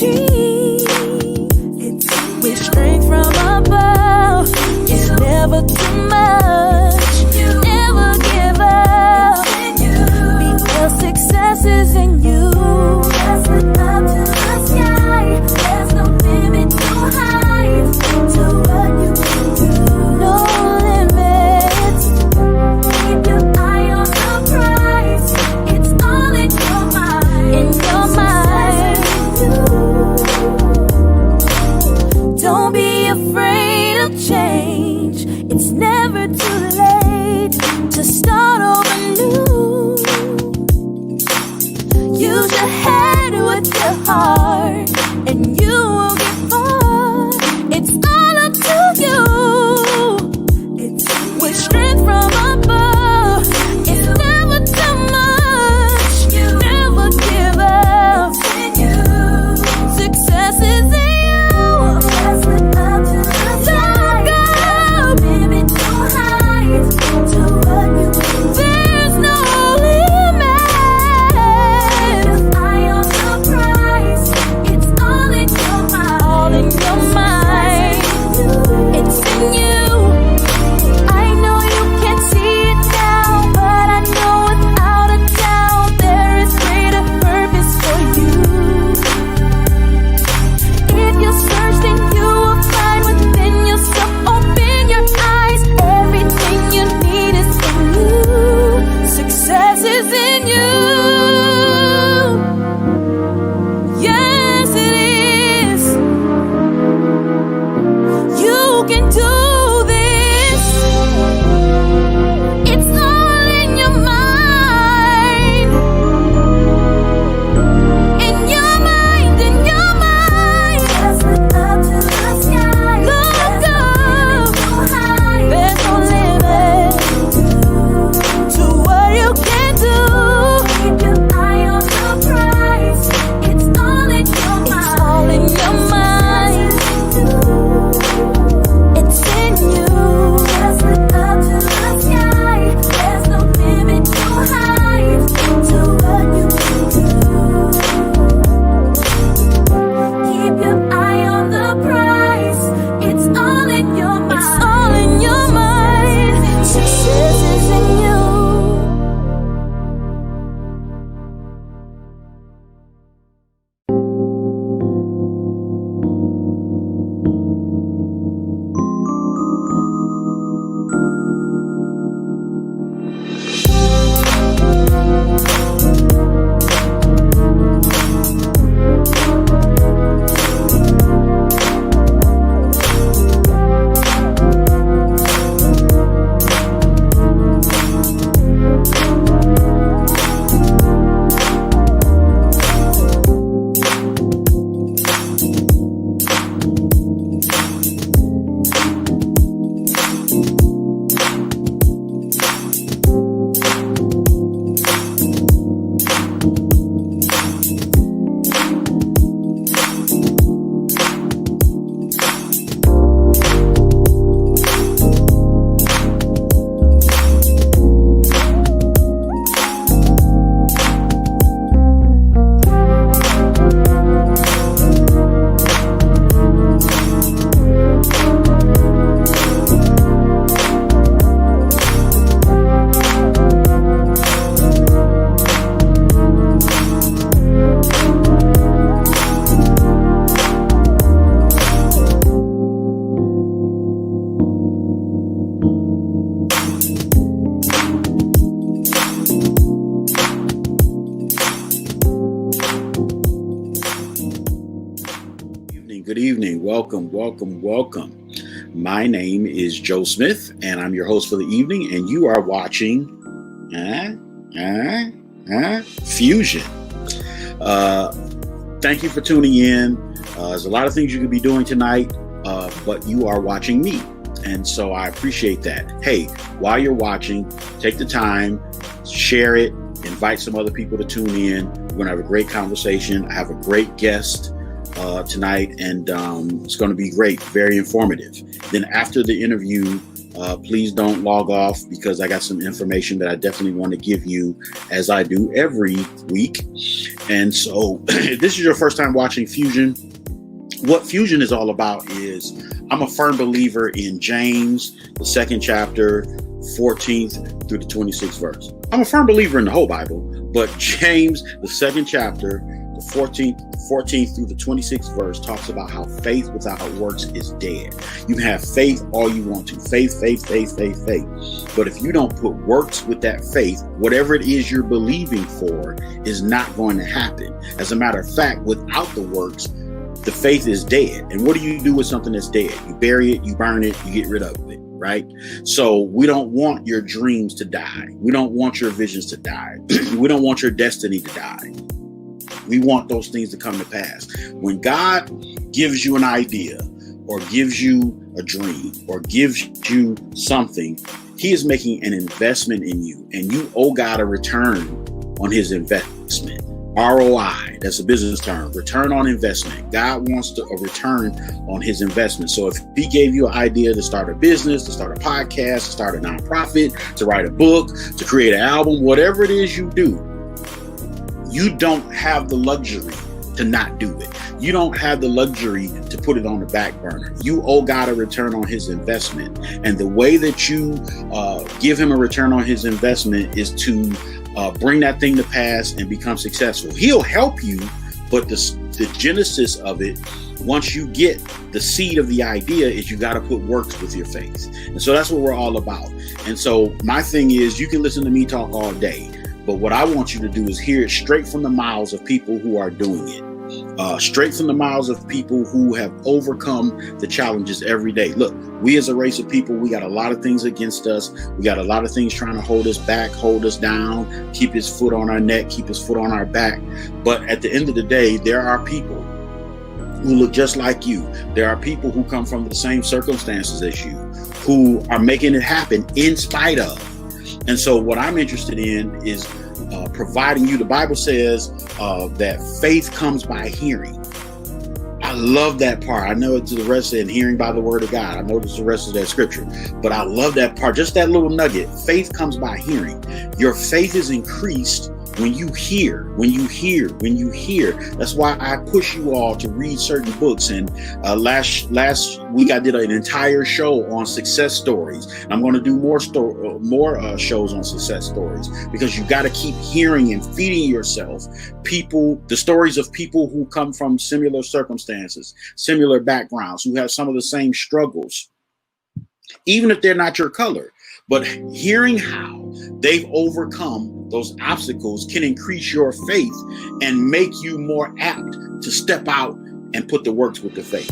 dream. With strength from above, it's never too much. Never give up, because success is in you. Just look up to the sky. There's no limit, no height to what you can do. No limits. Keep your eye on the prize. It's all in your mind. In your mind. Don't be afraid of change. It's never too late to start over new. Use your head with your heart, and you will get far. It's all up to you. With strength from above, it's never too much. Never give up. Success is in you. Just look up to the sky. No limit, no height to what you can do. There's no limit. Eye on the prize. It's all in your mind. All in your mind. It's in you. I know you can't see it now, but I know without a doubt there is greater purpose for you. If you search, then you will find within yourself. Open your eyes. Everything you need is in you. Success is in you. Yes, it is. You can do this. It's all in your mind. In your mind, in your mind. Just look up to the sky. Look up. There's no limit to what you can do. Keep your eye on the prize. It's all in your mind. It's all in your mind. It's in you. Just look up to the sky. There's no limit, no height to what you can do. Keep your eye on the prize. It's all in your mind. It's all in your mind. Success is in you. Good evening. Welcome. My name is Joe Smith, and I'm your host for the evening, and you are watching Fusion. Thank you for tuning in. There's a lot of things you could be doing tonight, but you are watching me, and so I appreciate that. Hey, while you're watching, take the time, share it, invite some other people to tune in. We're going to have a great conversation. I have a great guest tonight, and it's going to be great, very informative. Then after the interview, Please don't log off, because I got some information that I definitely want to give you, as I do every week. And so if this is your first time watching Fusion, what Fusion is all about is, I'm a firm believer in James, the 2nd chapter, 14th through the 26th verse. I'm a firm believer in the whole Bible, but James, the 2nd chapter, the 14th through the 26th verse talks about how faith without works is dead. You can have faith all you want to. Faith. But if you don't put works with that faith, whatever it is you're believing for is not going to happen. As a matter of fact, without the works, the faith is dead. And what do you do with something that's dead? You bury it, you burn it, you get rid of it, right? So we don't want your dreams to die. We don't want your visions to die. We don't want your destiny to die. We want those things to come to pass. When God gives you an idea, or gives you a dream, or gives you something, he is making an investment in you, and you owe God a return on his investment. ROI, that's a business term, return on investment. God wants a return on his investment. So if he gave you an idea to start a business, to start a podcast, to start a nonprofit, to write a book, to create an album, whatever it is you do, you don't have the luxury to not do it. You don't have the luxury to put it on the back burner. You owe God a return on his investment. And the way that you give him a return on his investment is to bring that thing to pass and become successful. He'll help you, but the genesis of it, once you get the seed of the idea, is you got to put works with your faith. And so that's what we're all about. And so my thing is, you can listen to me talk all day, but what I want you to do is hear it straight from the mouths of people who are doing it. Straight from the mouths of people who have overcome the challenges every day. Look, we as a race of people, we got a lot of things against us. We got a lot of things trying to hold us back, hold us down, keep his foot on our neck, keep his foot on our back. But at the end of the day, there are people who look just like you. There are people who come from the same circumstances as you, who are making it happen in spite of. And so what I'm interested in is providing you. The Bible says that faith comes by hearing. I love that part. I know it's the rest of hearing by the word of God. I know it's the rest of that scripture, but I love that part. Just that little nugget. Faith comes by hearing. Your faith is increased when you hear. That's why I push you all to read certain books. And last week I did an entire show on success stories. I'm going to do more shows on success stories, because you got to keep hearing and feeding yourself the stories of people who come from similar circumstances, similar backgrounds, who have some of the same struggles, even if they're not your color. But hearing how they've overcome those obstacles can increase your faith and make you more apt to step out and put the works with the faith.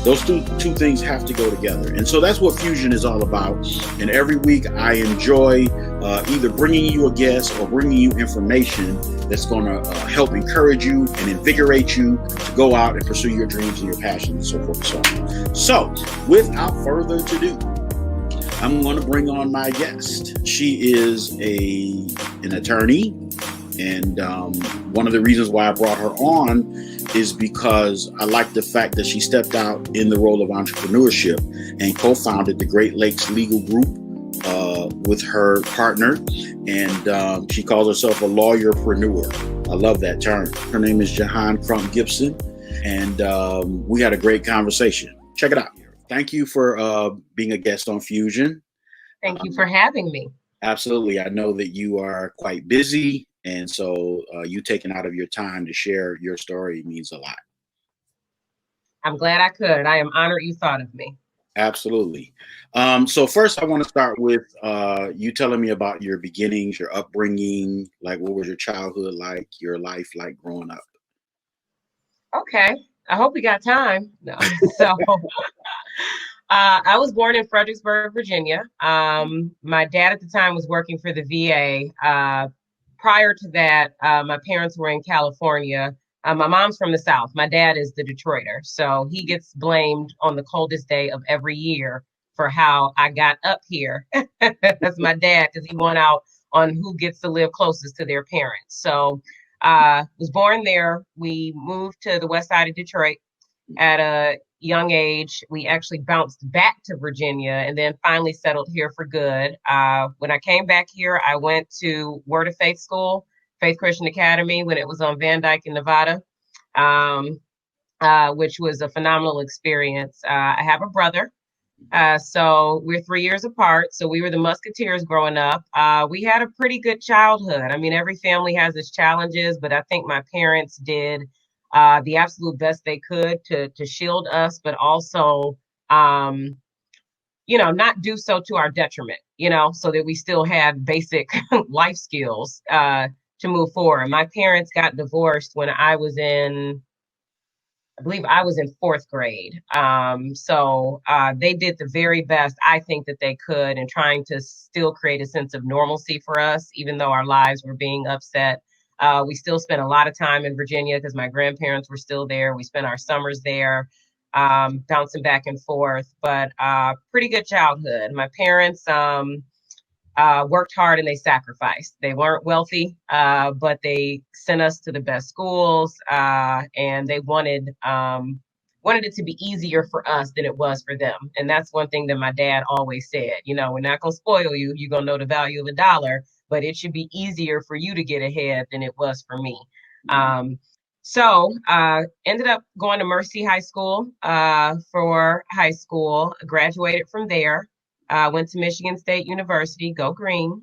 Those two things have to go together. And so that's what Fusion is all about. And every week I enjoy either bringing you a guest or bringing you information that's going to help encourage you and invigorate you to go out and pursue your dreams and your passions and so forth and so on. So without further ado, I'm going to bring on my guest. She is an attorney, and one of the reasons why I brought her on is because I like the fact that she stepped out in the role of entrepreneurship and co-founded the Great Lakes Legal Group with her partner, and she calls herself a lawyerpreneur. I love that term. Her name is Jehan Crump-Gibson, and we had a great conversation. Check it out. Thank you for being a guest on Fusion. Thank you for having me. Absolutely. I know that you are quite busy, and so you taking out of your time to share your story means a lot. I'm glad I could. I am honored you thought of me. Absolutely. So first I want to start with you telling me about your beginnings, your upbringing, like what was your childhood like, your life like growing up? Okay. I hope we got time. No. So I was born in Fredericksburg, Virginia. My dad at the time was working for the VA. Prior to that, my parents were in California. My mom's from the South. My dad is the Detroiter. So he gets blamed on the coldest day of every year for how I got up here. That's my dad, because he won out on who gets to live closest to their parents. So was born there. We moved to the west side of Detroit at a young age, we actually bounced back to Virginia and then finally settled here for good. When I came back here, I went to Word of Faith School, Faith Christian Academy, when it was on Van Dyke in Nevada, um, which was a phenomenal experience. I have a brother. So we're 3 years apart. So we were the Musketeers growing up. We had a pretty good childhood. I mean, every family has its challenges, but I think my parents did the absolute best they could to shield us, but also, um, not do so to our detriment, so that we still had basic life skills to move forward. My parents got divorced when I believe I was in fourth grade. So they did the very best I think that they could in trying to still create a sense of normalcy for us, even though our lives were being upset. We still spent a lot of time in Virginia because my grandparents were still there. We spent our summers there, bouncing back and forth, but pretty good childhood. My parents, worked hard and they sacrificed. They weren't wealthy, but they sent us to the best schools, and they wanted it to be easier for us than it was for them. And that's one thing that my dad always said. We're not gonna spoil you. You're gonna know the value of a dollar, but it should be easier for you to get ahead than it was for me. So ended up going to Mercy High School for high school, graduated from there. Went to Michigan State University, go green.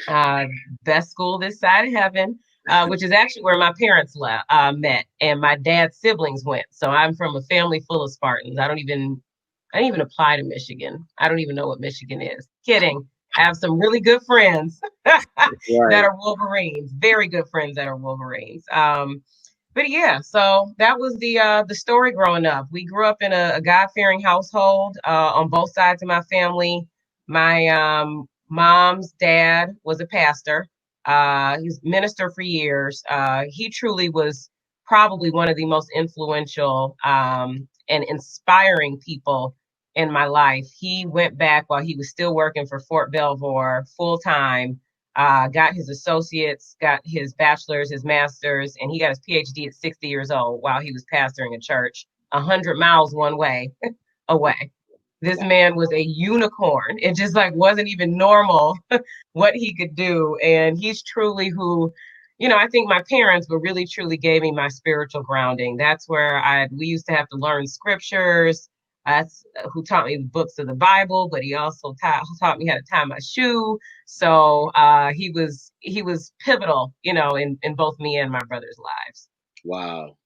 Uh, Best school this side of heaven, which is actually where my parents met, and my dad's siblings went. So I'm from a family full of Spartans. I didn't even apply to Michigan. I don't even know what Michigan is. Kidding. I have some really good friends that Right. are Wolverines. Very good friends that are Wolverines. But yeah, so that was the story growing up. We grew up in a God-fearing household on both sides of my family. My mom's dad was a pastor. He's minister for years. He truly was probably one of the most influential and inspiring people in my life. He went back while he was still working for Fort Belvoir full time, got his associates, got his bachelor's, his master's, and he got his PhD at 60 years old while he was pastoring a church 100 miles one way away. This man was a unicorn. It just like wasn't even normal what he could do. And he's truly who, I think my parents were really truly gave me my spiritual grounding. That's where we used to have to learn scriptures. That's who taught me the books of the Bible, but he also taught me how to tie my shoe. So he was pivotal, in both me and my brother's lives. Wow.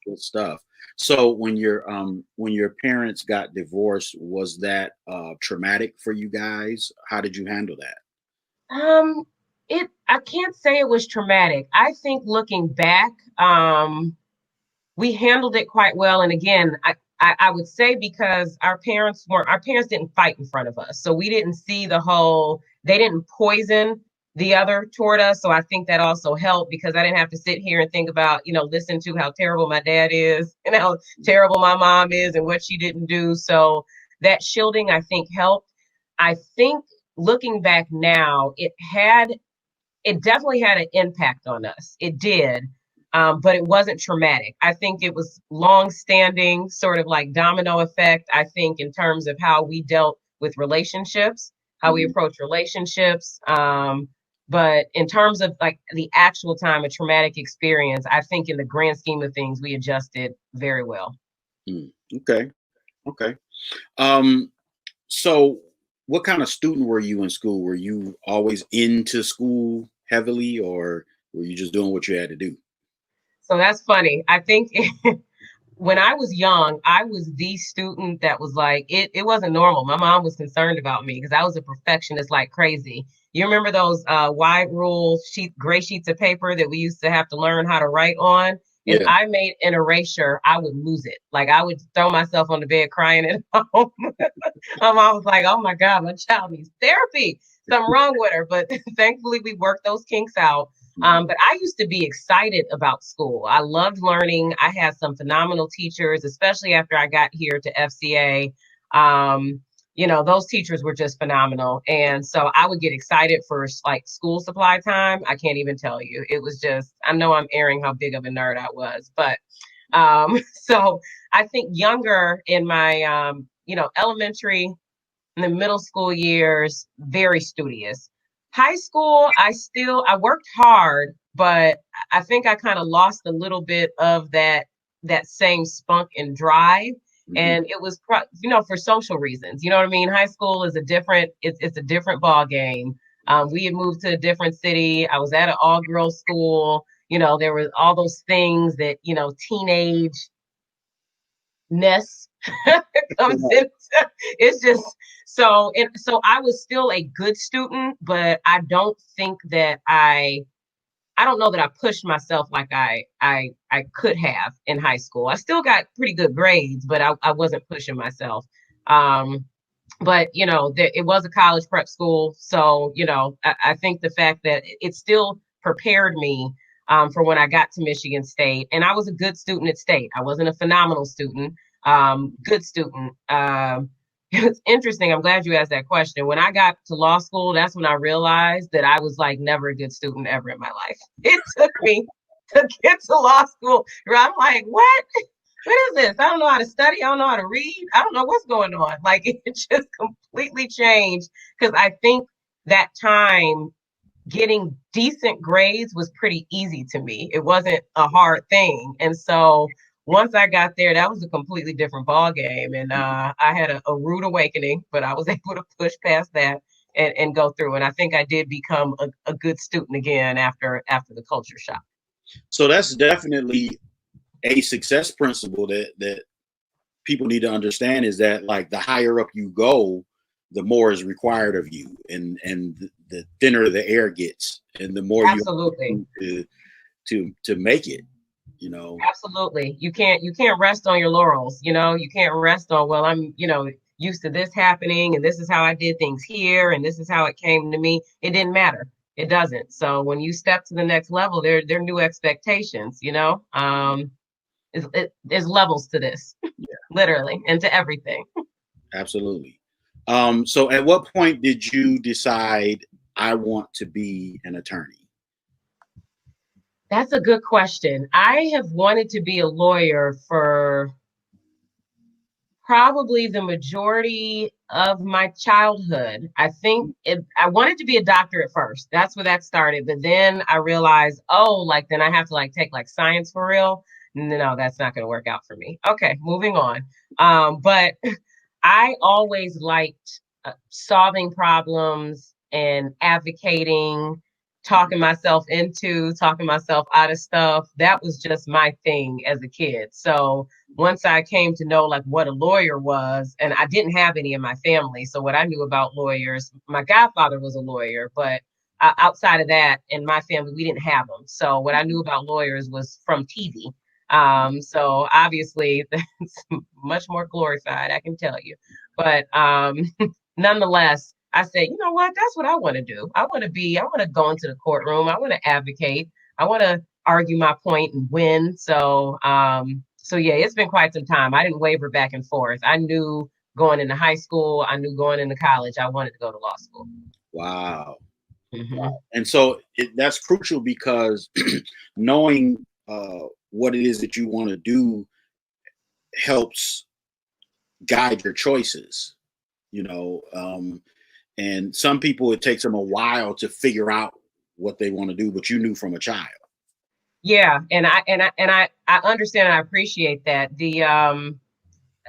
Good stuff. So when your parents got divorced, was that traumatic for you guys? How did you handle that? Um, I can't say it was traumatic. I think looking back, we handled it quite well. And again, I would say because our parents didn't fight in front of us. So we didn't see they didn't poison the other toward us. So I think that also helped because I didn't have to sit here and think about, listen to how terrible my dad is and how terrible my mom is and what she didn't do. So that shielding, I think, helped. I think looking back now, it definitely had an impact on us. It did. But it wasn't traumatic. I think it was long-standing, sort of like domino effect. I think in terms of how we dealt with relationships, how we Mhm. approach relationships. But in terms of like the actual time, a traumatic experience, I think in the grand scheme of things, we adjusted very well. Mm. Okay. Okay. Um, so what kind of student were you in school? Were you always into school heavily, or were you just doing what you had to do? So that's funny. I think when I was young, I was the student that was like, it wasn't normal. My mom was concerned about me because I was a perfectionist like crazy. You remember those wide rule gray sheets of paper that we used to have to learn how to write on? If Yeah. I made an erasure, I would lose it. Like I would throw myself on the bed crying at home. My mom was like, "Oh my God, my child needs therapy. Something wrong with her." But thankfully, we worked those kinks out. Mhm. But I used to be excited about school. I loved learning. I had some phenomenal teachers, especially after I got here to FCA. Um, those teachers were just phenomenal. And so I would get excited for like school supply time. I can't even tell you. It was just, I know I'm airing how big of a nerd I was, but So I think younger in my, elementary and the middle school years, very studious. High school, I worked hard, but I think I kind of lost a little bit of that same spunk and drive. Mhm. And it was, for social reasons. You know what I mean? High school is it's a different ball game. We had moved to a different city. I was at an all girls school. There was all those things that, teenage ness comes in. It's just so I was still a good student, but I don't know that I pushed myself like I could have in high school. I still got pretty good grades, but I wasn't pushing myself. Um, but it was a college prep school, so I think the fact that it still prepared me for when I got to Michigan State. And I was a good student at State. I wasn't a phenomenal student. Good student. It's interesting. I'm glad you asked that question. When I got to law school, that's when I realized that I was like never a good student ever in my life. It took me to get to law school where I'm like, what is this? I don't know how to study. I don't know how to read. I don't know what's going on. Like it just completely changed because I think that time getting decent grades was pretty easy to me. It wasn't a hard thing. And so once I got there, that was a completely different ball game. And I had a rude awakening, but I was able to push past that and go through. And I think I did become a good student again after the culture shock. So that's definitely a success principle that people need to understand, is that like the higher up you go, the more is required of you, and the thinner the air gets, and the more Absolutely. you to make it. Absolutely. You can't rest on your laurels. You can't rest on, well, I'm, used to this happening and this is how I did things here and this is how it came to me. It didn't matter. It doesn't. So when you step to the next level, there are new expectations. There's levels to this, Yeah, literally, and to everything. absolutely. So at what point did you decide I want to be an attorney? That's a good question. I have wanted to be a lawyer for probably the majority of my childhood. I wanted to be a doctor at first. That's where that started. But then I realized, oh, like then I have to like take like science for real. No, that's not going to work out for me. Okay, moving on. But I always liked solving problems and advocating, talking myself out of stuff. That was just my thing as a kid. So once I came to know like what a lawyer was, and I didn't have any in my family. So what I knew about lawyers, my godfather was a lawyer, but outside of that, in my family, we didn't have them. So what I knew about lawyers was from TV. So obviously that's much more glorified, I can tell you. But nonetheless, I said, you know what? That's what I want to do. I want to go into the courtroom. I want to advocate. I want to argue my point and win. So yeah, it's been quite some time. I didn't waver back and forth. I knew going into high school, I knew going into college, I wanted to go to law school. Wow. Hmm. And so that's crucial because knowing what it is that you want to do helps guide your choices, you know. And some people, it takes them a while to figure out what they want to do, but you knew from a child. Yeah, and I understand and I appreciate that. The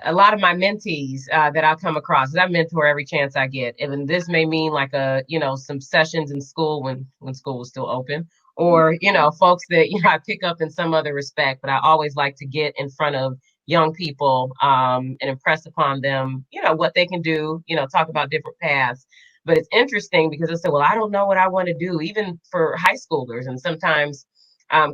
A lot of my mentees that I come across, 'cause I mentor every chance I get. And this may mean like some sessions in school when school was still open, or, folks that, I pick up in some other respect, but I always like to get in front of young people and impress upon them, what they can do, talk about different paths. But it's interesting because I say, well, I don't know what I want to do, even for high schoolers and sometimes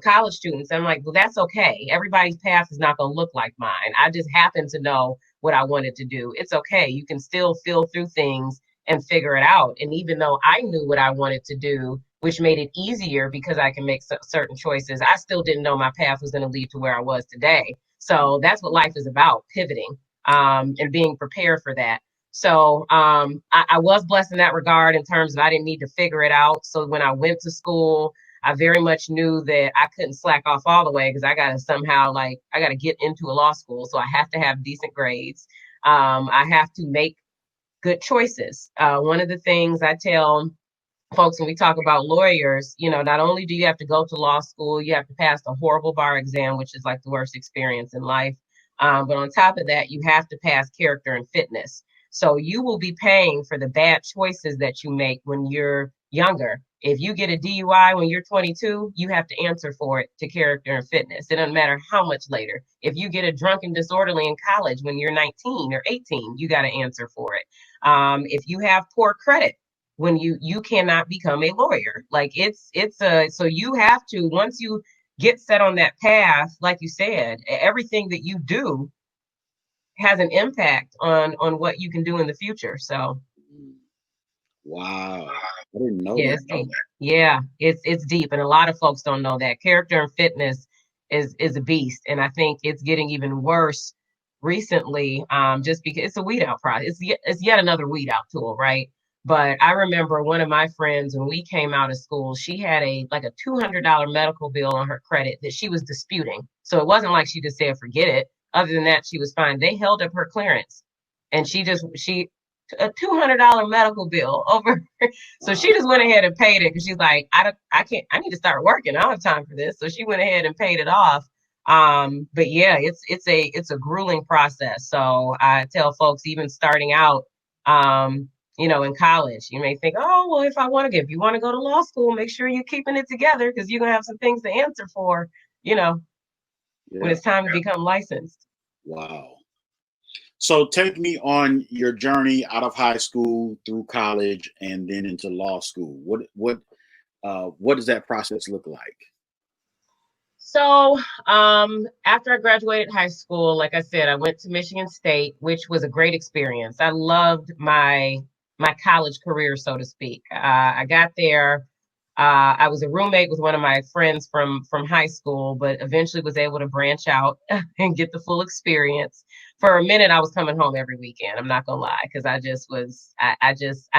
college students. I'm like, well, that's okay. Everybody's path is not going to look like mine. I just happen to know what I wanted to do. It's okay. You can still feel through things and figure it out. And even though I knew what I wanted to do, which made it easier because I can make certain choices, I still didn't know my path was going to lead to where I was today. So that's what life is about, pivoting and being prepared for that. So I was blessed in that regard in terms of I didn't need to figure it out. So when I went to school, I very much knew that I couldn't slack off all the way because I got to somehow I got to get into a law school. So I have to have decent grades. I have to make good choices. One of the things I tell folks when we talk about lawyers, not only do you have to go to law school, you have to pass the horrible bar exam, which is like the worst experience in life. But on top of that, you have to pass character and fitness. So you will be paying for the bad choices that you make when you're younger. If you get a DUI when you're 22, you have to answer for it to character and fitness. It doesn't matter how much later. If you get a drunk and disorderly in college when you're 19 or 18, you got to answer for it. If you have poor credit, when you cannot become a lawyer. Like so you have to, once you get set on that path, like you said, everything that you do has an impact on what you can do in the future. So Wow. I didn't know yeah, that. it's deep. Yeah, it's deep, and a lot of folks don't know that character and fitness is a beast, and I think it's getting even worse recently. Just because it's a weed out process. It's yet another weed out tool, right? But I remember one of my friends when we came out of school, she had a $200 medical bill on her credit that she was disputing. So it wasn't like she just said forget it. Other than that, she was fine. They held up her clearance, and she a $200 medical bill over. So she just went ahead and paid it because she's like, I can't, I need to start working. I don't have time for this. So she went ahead and paid it off. But yeah, it's a grueling process. So I tell folks, even starting out, in college, you may think, oh, well, if you want to go to law school, make sure you're keeping it together because you're gonna have some things to answer for, when it's time to become licensed. Wow. So take me on your journey out of high school through college and then into law school. What does that process look like? So after I graduated high school, like I said, I went to Michigan State, which was a great experience. I loved my college career, so to speak. I got there. I was a roommate with one of my friends from high school, but eventually was able to branch out and get the full experience. For a minute, I was coming home every weekend. I'm not gonna lie, because I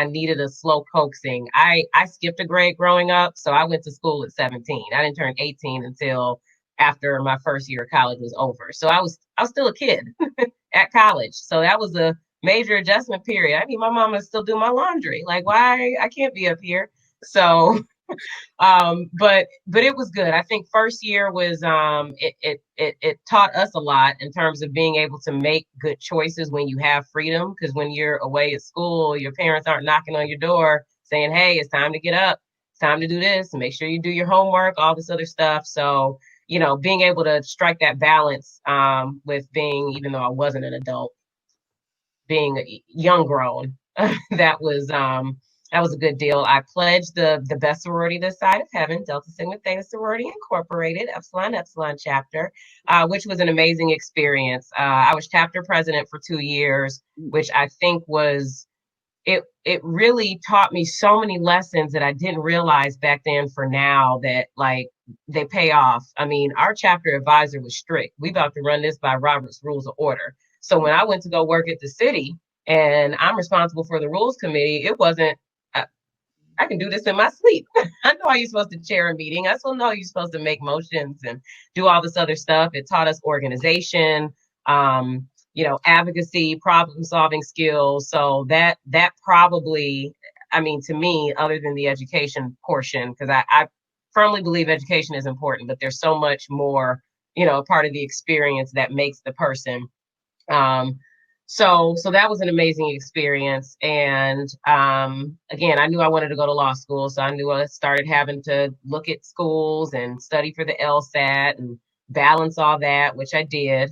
needed a slow coaxing. I skipped a grade growing up, so I went to school at 17. I didn't turn 18 until after my first year of college was over. So I was still a kid at college. So that was a major adjustment period. I need my mama to still do my laundry. Like, why I can't be up here. So but it was good. I think first year was it taught us a lot in terms of being able to make good choices when you have freedom, because when you're away at school, your parents aren't knocking on your door saying, hey, it's time to get up, it's time to do this, make sure you do your homework, all this other stuff. So being able to strike that balance with being, even though I wasn't an adult, being young grown, that was a good deal. I pledged the best sorority this side of heaven, Delta Sigma Theta Sorority Incorporated, Epsilon Epsilon chapter, which was an amazing experience. I was chapter president for 2 years, which I think was it really taught me so many lessons that I didn't realize back then for now that they pay off. I mean, our chapter advisor was strict. We about to run this by Robert's Rules of Order. So when I went to go work at the city and I'm responsible for the rules committee, it wasn't, I can do this in my sleep. I know how you're supposed to chair a meeting. I still know you're supposed to make motions and do all this other stuff. It taught us organization, advocacy, problem solving skills. So that probably, I mean, to me, other than the education portion, because I firmly believe education is important, but there's so much more, part of the experience that makes the person. So that was an amazing experience. And again, I knew I wanted to go to law school. So I knew I started having to look at schools and study for the LSAT and balance all that, which I did.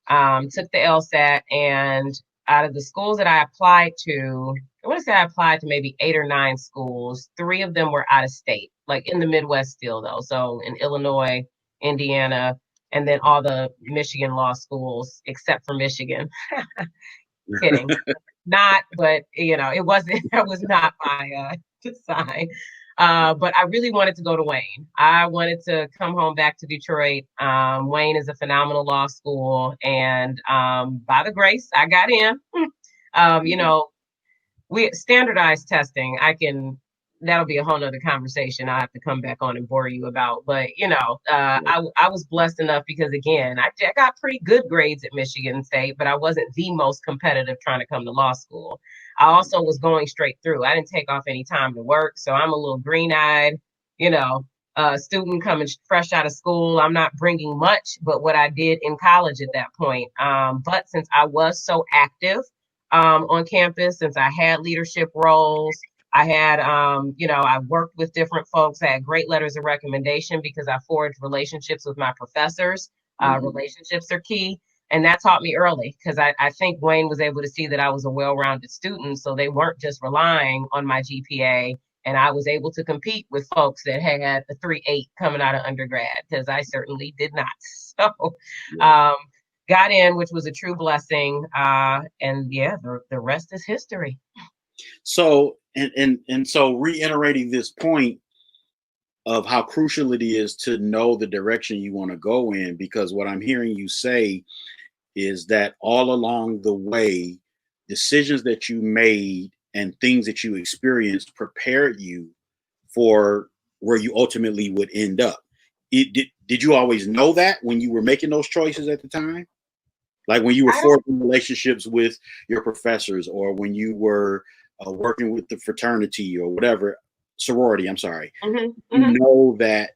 Took the LSAT, and out of the schools that I applied to, I want to say I applied to maybe 8 or 9 schools. 3 of them were out of state, like in the Midwest still though. So in Illinois, Indiana, and then all the Michigan law schools except for Michigan. Kidding. Not, but it wasn't, that was not my design. But I really wanted to go to Wayne. I wanted to come home back to Detroit. Wayne is a phenomenal law school, and by the grace, I got in. We standardized testing. I can that'll be a whole nother conversation I have to come back on and bore you about. But I was blessed enough because again, I got pretty good grades at Michigan State, but I wasn't the most competitive trying to come to law school. I also was going straight through. I didn't take off any time to work, so I'm a little green-eyed, you know, student coming fresh out of school. I'm not bringing much, but what I did in college at that point. But since I was so active on campus, since I had leadership roles, I had, I worked with different folks. I had great letters of recommendation because I forged relationships with my professors. Relationships are key. And that taught me early because I think Wayne was able to see that I was a well-rounded student. So they weren't just relying on my GPA. And I was able to compete with folks that had a 3.8 coming out of undergrad because I certainly did not. So got in, which was a true blessing. And yeah, the rest is history. So, and so reiterating this point of how crucial it is to know the direction you want to go in, because what I'm hearing you say is that all along the way, decisions that you made and things that you experienced prepared you for where you ultimately would end up. Did you always know that when you were making those choices at the time? Like when you were forging relationships with your professors, or when you were working with the fraternity or whatever, sorority, I'm sorry, you know that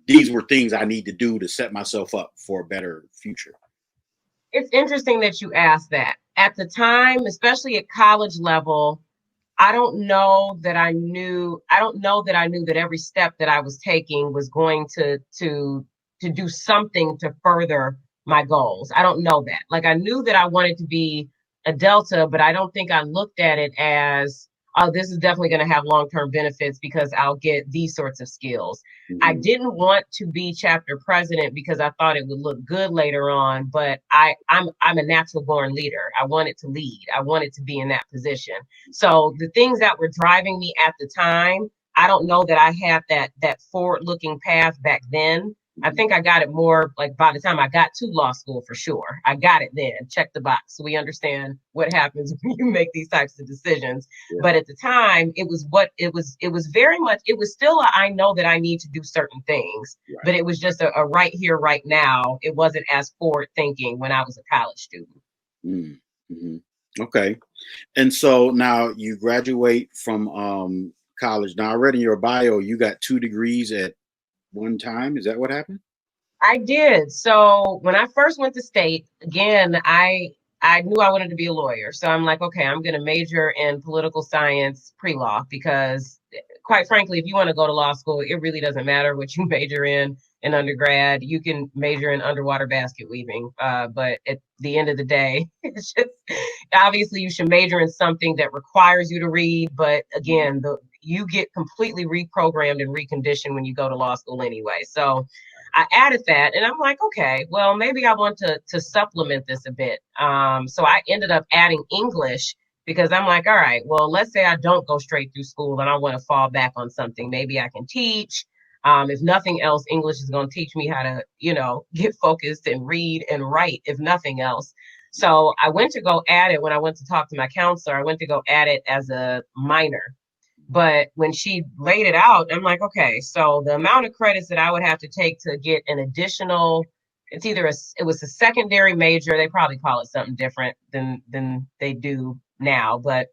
these were things I need to do to set myself up for a better future? It's interesting that you asked that. At the time, especially at college level, I don't know that I knew that every step that I was taking was going to do something to further my goals. I don't know that. Like I knew that I wanted to be a Delta, but I don't think I looked at it as, oh, this is definitely going to have long-term benefits because I'll get these sorts of skills. I didn't want to be chapter president because I thought it would look good later on, but I'm a natural born leader. I wanted to lead. I wanted to be in that position. So the things that were driving me at the time, I don't know that I had that forward-looking path back then. I think I got it more like by the time I got to law school for sure. I got it then. Check the box. So we understand what happens when you make these types of decisions. Yeah. But at the time, it was very much, it was still I know that I need to do certain things, right. But it was just a right here, right now. It wasn't as forward thinking when I was a college student. Mm-hmm. Okay. And so now you graduate from college. Now I read in your bio, you got 2 degrees at one time. Is that what happened? I did. So when I first went to state, again, I knew I wanted to be a lawyer. So I'm like, okay, I'm going to major in political science pre-law because quite frankly, if you want to go to law school, it really doesn't matter what you major in undergrad. You can major in underwater basket weaving. But at the end of the day, it's just obviously you should major in something that requires you to read. But again, you get completely reprogrammed and reconditioned when you go to law school anyway. So I added that and I'm like, okay, well, maybe I want to supplement this a bit. So I ended up adding English because I'm like, all right, well, let's say I don't go straight through school and I want to fall back on something. Maybe I can teach. If nothing else, English is going to teach me how to, get focused and read and write, if nothing else. So I went to go add it when I went to talk to my counselor. I went to go add it as a minor. But when she laid it out, I'm like, okay, so the amount of credits that I would have to take to get an additional, it was a secondary major. They probably call it something different than they do now. But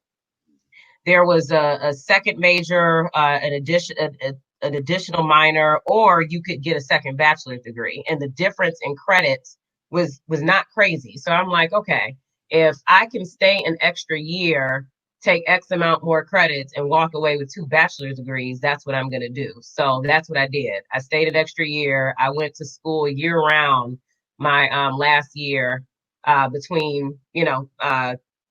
there was a second major, an additional minor, or you could get a second bachelor's degree. And the difference in credits was not crazy. So I'm like, okay, if I can stay an extra year, take X amount more credits and walk away with 2 bachelor's degrees, that's what I'm going to do. So that's what I did. I stayed an extra year. I went to school year round my last year between,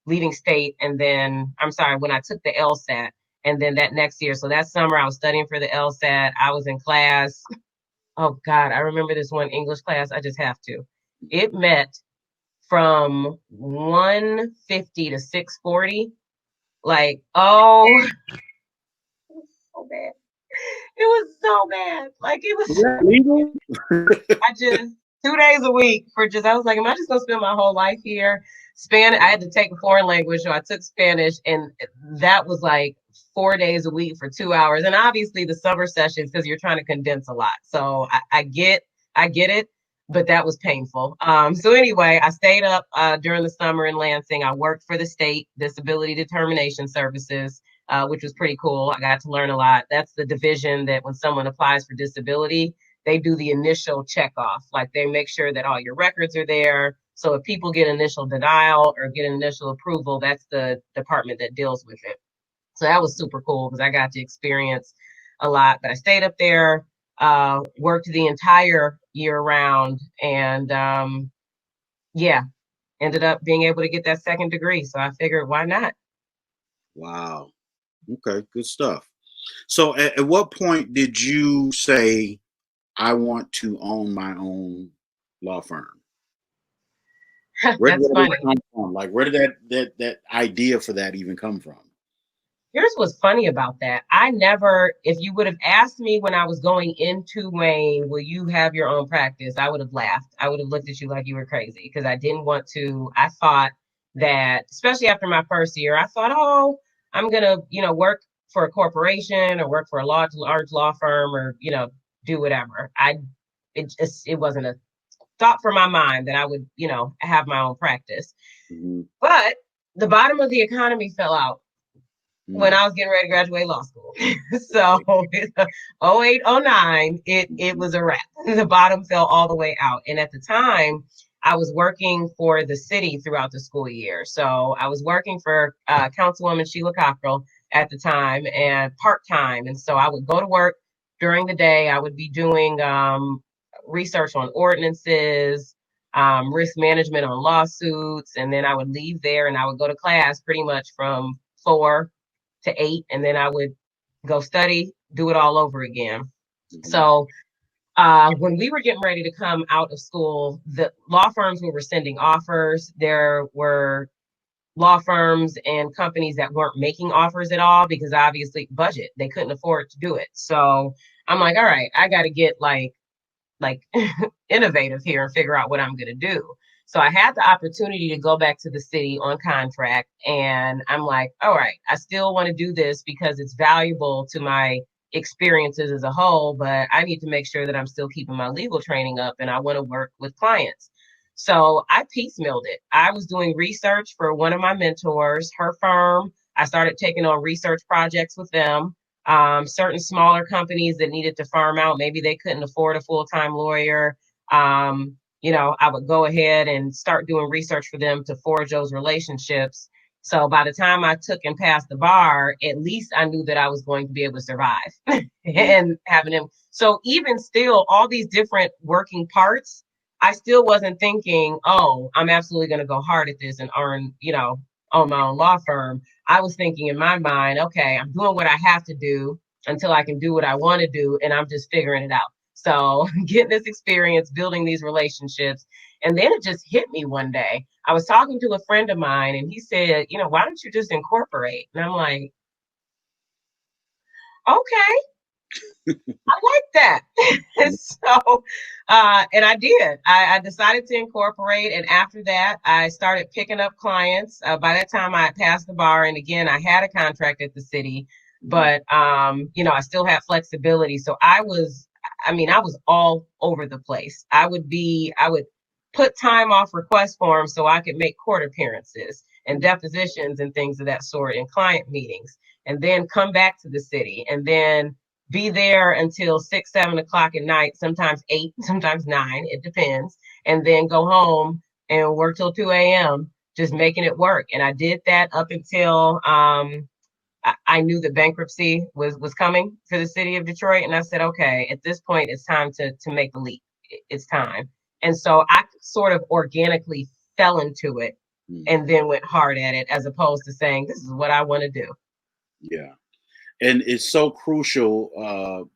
leaving state and then, when I took the LSAT and then that next year. So that summer I was studying for the LSAT. I was in class. Oh God, I remember this one English class. I just have to. It met from 150 to 640. Like, oh, it was so bad. It was so bad. Like, it was legal. I just 2 days a week I was like, am I just gonna spend my whole life here? Spanish, I had to take a foreign language, so I took Spanish, and that was like 4 days a week for 2 hours. And obviously the summer sessions, because you're trying to condense a lot. So I get it, but that was painful. So anyway, I stayed up during the summer in Lansing. I worked for the state disability determination services, which was pretty cool. I got to learn a lot. That's the division that when someone applies for disability, they do the initial check off. Like they make sure that all your records are there. So if people get initial denial or get initial approval, that's the department that deals with it. So that was super cool because I got to experience a lot. But I stayed up there, worked the entire year round, and yeah, ended up being able to get that second degree. So I figured, why not? Wow. Okay, good stuff. So at what point did you say, I want to own my own law firm? Where did That's that funny. even come from? Like, where did that idea for that even come from? Here's what's funny about that. I never, if you would have asked me when I was going into Wayne, will you have your own practice? I would have laughed. I would have looked at you like you were crazy because I didn't want to. I thought that, especially after my first year, I thought, oh, I'm going to, work for a corporation or work for a large law firm or, do whatever. It wasn't a thought for my mind that I would, have my own practice. Hmm. But the bottom of the economy fell out when I was getting ready to graduate law school. So 08, 09, it was a wrap. The bottom fell all the way out. And at the time, I was working for the city throughout the school year. So I was working for Councilwoman Sheila Cockrell at the time and part-time. And so I would go to work during the day. I would be doing research on ordinances, risk management on lawsuits. And then I would leave there and I would go to class pretty much from 4 to 8, and then I would go study, do it all over again. Hmm. So when we were getting ready to come out of school, the law firms were sending offers. There were law firms and companies that weren't making offers at all because obviously budget, they couldn't afford to do it. So I'm like, all right, I got to get like innovative here and figure out what I'm going to do. So I had the opportunity to go back to the city on contract. And I'm like, all right, I still want to do this because it's valuable to my experiences as a whole, but I need to make sure that I'm still keeping my legal training up and I want to work with clients. So I piecemealed it. I was doing research for one of my mentors, her firm. I started taking on research projects with them. Certain smaller companies that needed to farm out, maybe they couldn't afford a full-time lawyer. I would go ahead and start doing research for them to forge those relationships. So by the time I took and passed the bar, at least I knew that I was going to be able to survive and having them. So even still, all these different working parts, I still wasn't thinking, oh, I'm absolutely going to go hard at this and earn, own my own law firm. I was thinking in my mind, okay, I'm doing what I have to do until I can do what I want to do, and I'm just figuring it out. So getting this experience, building these relationships. And then it just hit me one day. I was talking to a friend of mine and he said, why don't you just incorporate? And I'm like, okay, I like that. So, and I did. I decided to incorporate. And after that, I started picking up clients. By that time, I had passed the bar. And again, I had a contract at the city, but, I still had flexibility. So I was all over the place. I would put time off request forms so I could make court appearances and depositions and things of that sort and client meetings, and then come back to the city and then be there until 6, 7 o'clock at night, sometimes 8, sometimes 9, it depends, and then go home and work till 2 a.m. just making it work. And I did that up until I knew that bankruptcy was coming for the city of Detroit. And I said, okay, at this point, it's time to make the leap. It's time. And so I sort of organically fell into it and then went hard at it as opposed to saying, this is what I want to do. Yeah. And it's so crucial,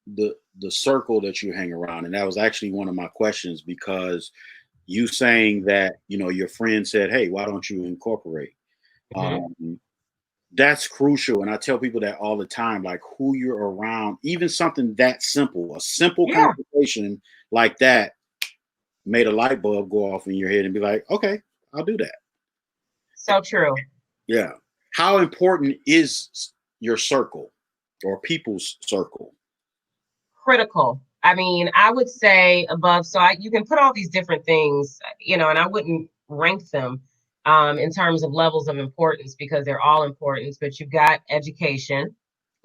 the circle that you hang around. And that was actually one of my questions, because you saying that, your friend said, hey, why don't you incorporate? Mm-hmm. That's crucial. And I tell people that all the time, like who you're around, even something that simple, a simple conversation like that made a light bulb go off in your head and be like, okay, I'll do that. So true. Yeah. How important is, your circle or people's circle? Critical. I mean, I would say above. So you can put all these different things, and I wouldn't rank them in terms of levels of importance because they're all important. But you've got education,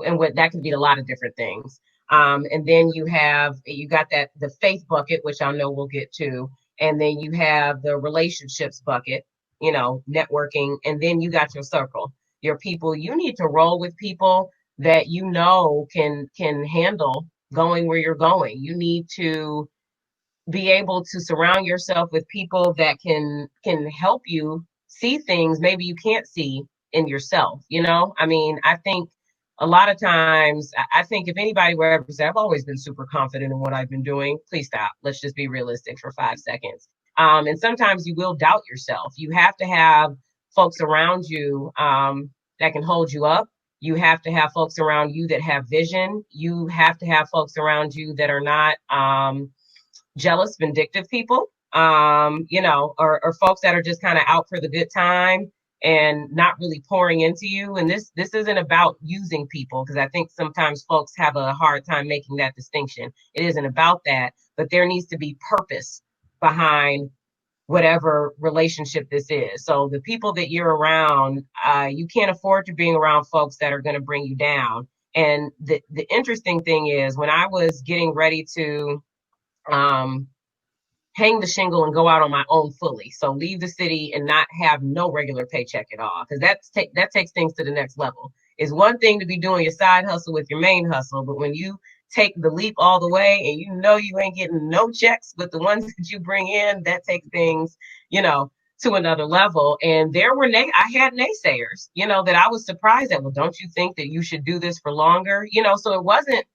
and what that can be a lot of different things. And then you got the faith bucket, which I know we'll get to, and then you have the relationships bucket, networking, and then you got your circle, your people. You need to roll with people that can handle going where you're going. You need to be able to surround yourself with people that can help you see things maybe you can't see in yourself. I mean, I think a lot of times, I think if anybody were ever say, I've always been super confident in what I've been doing, please stop. Let's just be realistic for 5 seconds. And sometimes you will doubt yourself. You have to have folks around you that can hold you up. You have to have folks around you that have vision. You have to have folks around you that are not jealous, vindictive people, or folks that are just kind of out for the good time and not really pouring into you. And this isn't about using people, because I think sometimes folks have a hard time making that distinction. It isn't about that, but there needs to be purpose behind whatever relationship this is. So the people that you're around, you can't afford to be around folks that are going to bring you down. And the interesting thing is, when I was getting ready to hang the shingle and go out on my own fully, so leave the city and not have no regular paycheck at all, because that takes things to the next level. It's one thing to be doing your side hustle with your main hustle, but when you take the leap all the way and you ain't getting no checks but the ones that you bring in, that takes things to another level. And I had naysayers that I was surprised at. Well, don't you think that you should do this for longer? So it wasn't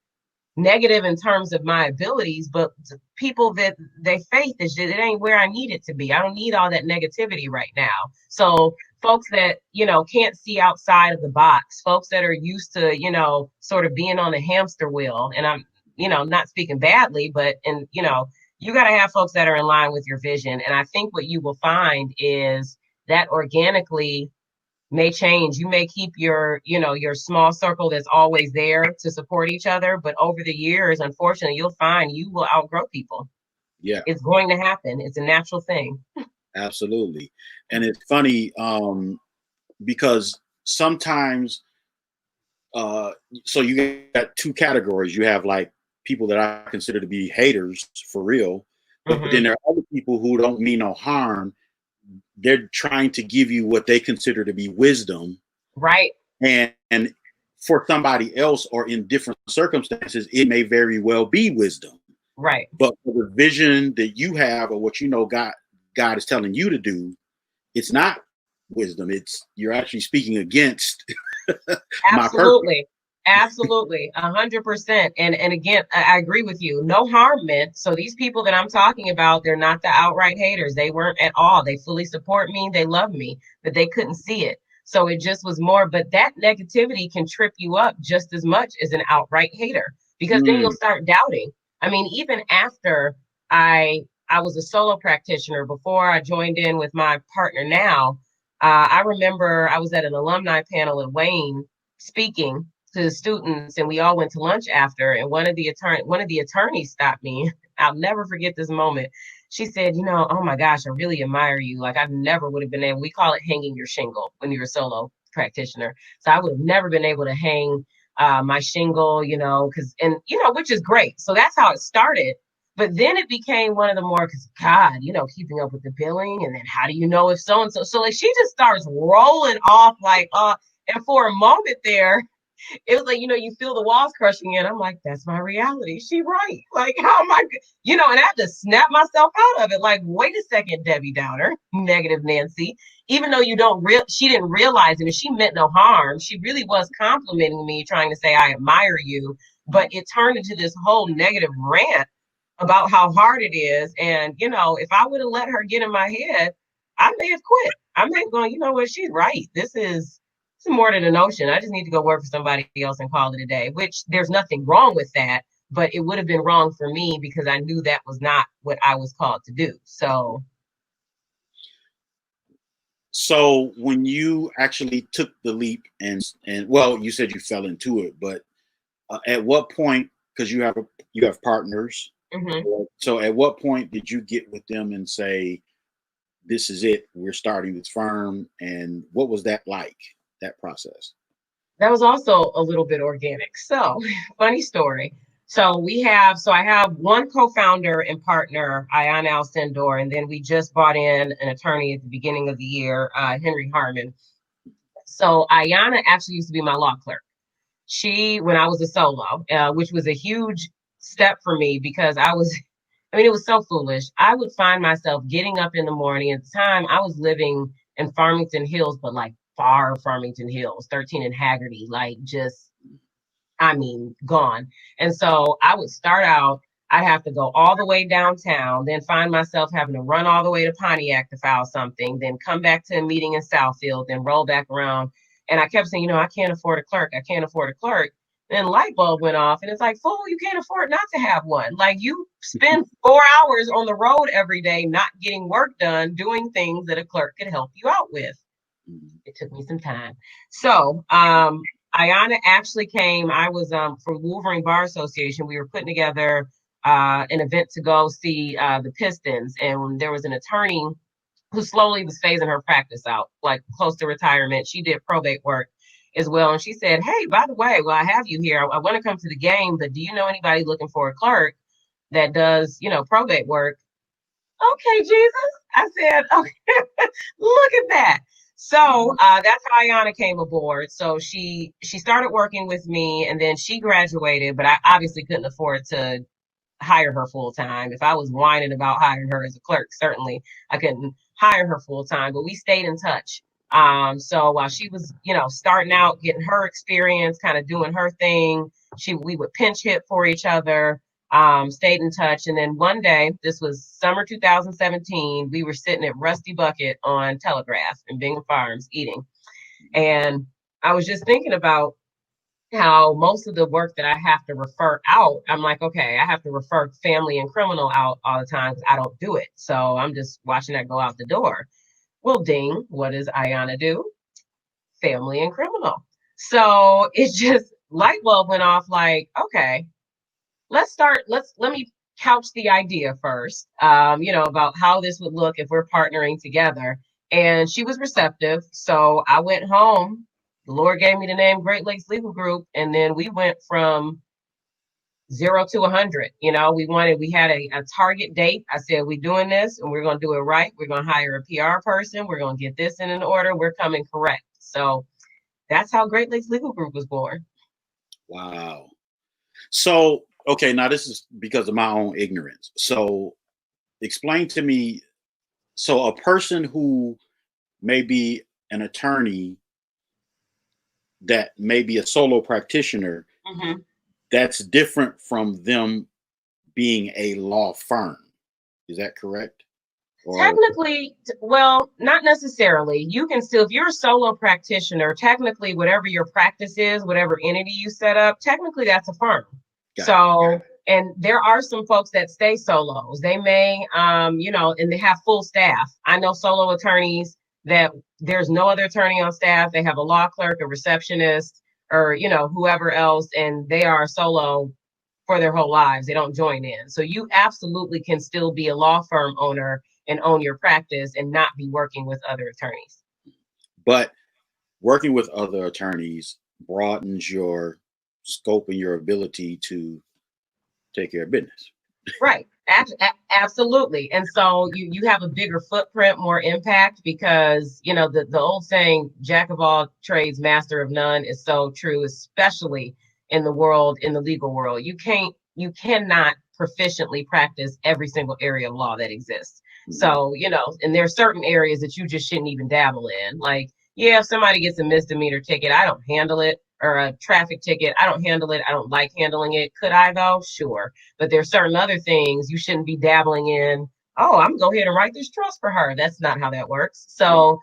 negative in terms of my abilities, but people that they faith is that it ain't where I need it to be. I don't need all that negativity right now. So folks that can't see outside of the box, folks that are used to sort of being on the hamster wheel, and I'm not speaking badly, but you got to have folks that are in line with your vision. And I think what you will find is that organically may change. You may keep your small circle that's always there to support each other, but over the years, unfortunately, you'll find you will outgrow people. Yeah, it's going to happen. It's a natural thing. absolutely. And it's funny because sometimes, so you got two categories. You have like people that I consider to be haters for real, but then there are other people who don't mean no harm. They're trying to give you what they consider to be wisdom. Right. And for somebody else or in different circumstances, it may very well be wisdom. Right. But for the vision that you have or what God is telling you to do, it's not wisdom. You're actually speaking against my purpose. Absolutely. 100%. And again, I agree with you. No harm meant. So these people that I'm talking about, they're not the outright haters. They weren't at all. They fully support me. They love me, but they couldn't see it. So it just was more, but that negativity can trip you up just as much as an outright hater, because then you'll start doubting. I mean, even after I was a solo practitioner before I joined in with my partner now, I remember I was at an alumni panel at Wayne speaking to the students, and we all went to lunch after, and one of the attorneys stopped me. I'll never forget this moment. She said, oh my gosh, I really admire you. Like, I never would have been able, we call it hanging your shingle when you're a solo practitioner. So I would have never been able to hang my shingle, which is great. So that's how it started. But then it became one of the more, because God, keeping up with the billing, and then how do you know if so-and-so? So like she just starts rolling off like, and for a moment there, it was like, you feel the walls crushing in. I'm like, that's my reality. She right. Like, how am I, and I had to snap myself out of it. Like, wait a second, Debbie Downer, negative Nancy. Even though she didn't realize it, and she meant no harm. She really was complimenting me, trying to say, I admire you. But it turned into this whole negative rant about how hard it is. And, if I would have let her get in my head, I may have quit. I may have gone, you know what, she's right. This is more than an ocean. I just need to go work for somebody else and call it a day, which there's nothing wrong with that, but it would have been wrong for me because I knew that was not what I was called to do. So So when you actually took the leap and well, you said you fell into it, but at what point? Because you have partners. Hmm. So at what point did you get with them and say, "This is it. We're starting this firm"? And what was that like? That process? That was also a little bit organic. So, funny story. So I have one co-founder and partner, Ayan Alcindor, and then we just brought in an attorney at the beginning of the year, Henry Harmon. So Ayana actually used to be my law clerk. When I was a solo, which was a huge step for me because I mean, it was so foolish. I would find myself getting up in the morning. At the time, I was living in Farmington Hills, but like far Farmington Hills, 13 and Haggerty, like just, I mean, gone. And so I would start out, I'd have to go all the way downtown, then find myself having to run all the way to Pontiac to file something, then come back to a meeting in Southfield, then roll back around. And I kept saying, I can't afford a clerk. I can't afford a clerk. Then light bulb went off, and it's like, fool, you can't afford not to have one. Like you spend 4 hours on the road every day, not getting work done, doing things that a clerk could help you out with. It took me some time. So, Ayana actually came. I was for Wolverine Bar Association. We were putting together an event to go see the Pistons, and there was an attorney who slowly was phasing her practice out, like close to retirement. She did probate work as well, and she said, "Hey, by the way, well, I have you here. I want to come to the game, but do you know anybody looking for a clerk that does, probate work?" Okay, Jesus. I said, okay, look at that. So that's how Ayana came aboard. So she started working with me, and then she graduated, but I obviously couldn't afford to hire her full time. If I was whining about hiring her as a clerk, certainly I couldn't hire her full time, but we stayed in touch. So while she was, starting out, getting her experience, kind of doing her thing, we would pinch hit for each other, stayed in touch. And then one day, this was summer 2017, we were sitting at Rusty Bucket on Telegraph in Bingham Farms eating. And I was just thinking about how most of the work that I have to refer out, I'm like, okay, I have to refer family and criminal out all the time because I don't do it. So I'm just watching that go out the door. Well, ding, what does Ayana do? Family and criminal. So it just light bulb went off like, okay, let me couch the idea first, about how this would look if we're partnering together. And she was receptive. So I went home. The Lord gave me the name Great Lakes Legal Group. And then we went from 0 to 100. We had a target date. I said, we're doing this and we're going to do it right. We're going to hire a PR person. We're going to get this in an order. We're coming correct. So that's how Great Lakes Legal Group was born. Wow. So, okay, now this is because of my own ignorance. So explain to me, so a person who may be an attorney that may be a solo practitioner, Mm-hmm. that's different from them being a law firm. Is that correct? Technically, well, not necessarily. You can still, if you're a solo practitioner, technically, whatever your practice is, whatever entity you set up, technically that's a firm. So, and there are some folks that stay solos. They may, and they have full staff. I know solo attorneys that there's no other attorney on staff. They have a law clerk, a receptionist, or, whoever else, and they are solo for their whole lives. They don't join in. So you absolutely can still be a law firm owner and own your practice and not be working with other attorneys. But working with other attorneys broadens your scope and your ability to take care of business. Right. Absolutely. And so you have a bigger footprint, more impact because, the old saying, jack of all trades, master of none is so true, especially in the legal world. You cannot proficiently practice every single area of law that exists. Mm-hmm. So, and there are certain areas that you just shouldn't even dabble in. Like, yeah, if somebody gets a misdemeanor ticket, I don't handle it, or a traffic ticket, I don't handle it. I don't like handling it. Could I though? Sure. But there's certain other things you shouldn't be dabbling in. Oh, I'm gonna go ahead and write this trust for her. That's not how that works. So,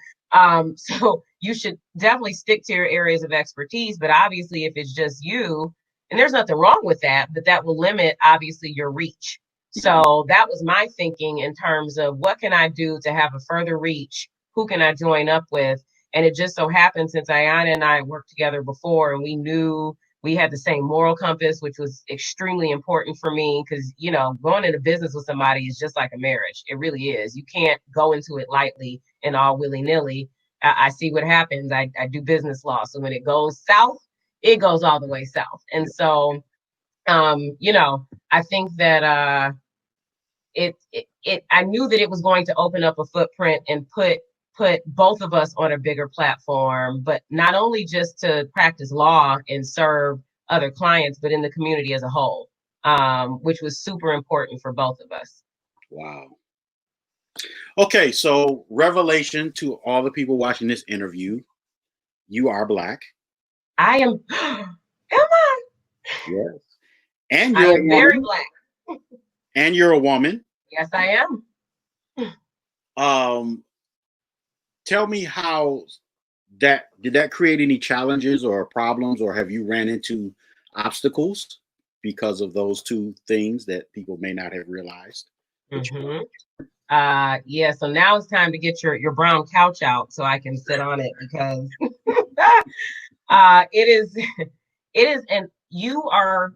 so you should definitely stick to your areas of expertise. But obviously, if it's just you, and there's nothing wrong with that, but that will limit obviously your reach. So that was my thinking in terms of what can I do to have a further reach? who can I join up with? And it just so happened, since Ayana and I worked together before, and we knew we had the same moral compass, which was extremely important for me, because, you know, going into business with somebody is just like a marriage. It really is. You can't go into it lightly and all willy-nilly. I see what happens. I do business law. So when it goes south, it goes all the way south. And so, you know, I think that I knew that it was going to open up a footprint and put both of us on a bigger platform, but not only just to practice law and serve other clients, but in the community as a whole, which was super important for both of us. Wow. Okay, so revelation to all the people watching this interview: you are Black. I am. Am I? Yes. And I you're a am very woman. Black. And you're a woman. Yes, I am. Tell me how did that create any challenges or problems, or have you ran into obstacles because of those two things that people may not have realized? Mm-hmm. Yeah, so now it's time to get your brown couch out so I can sit on it, because it is, and you are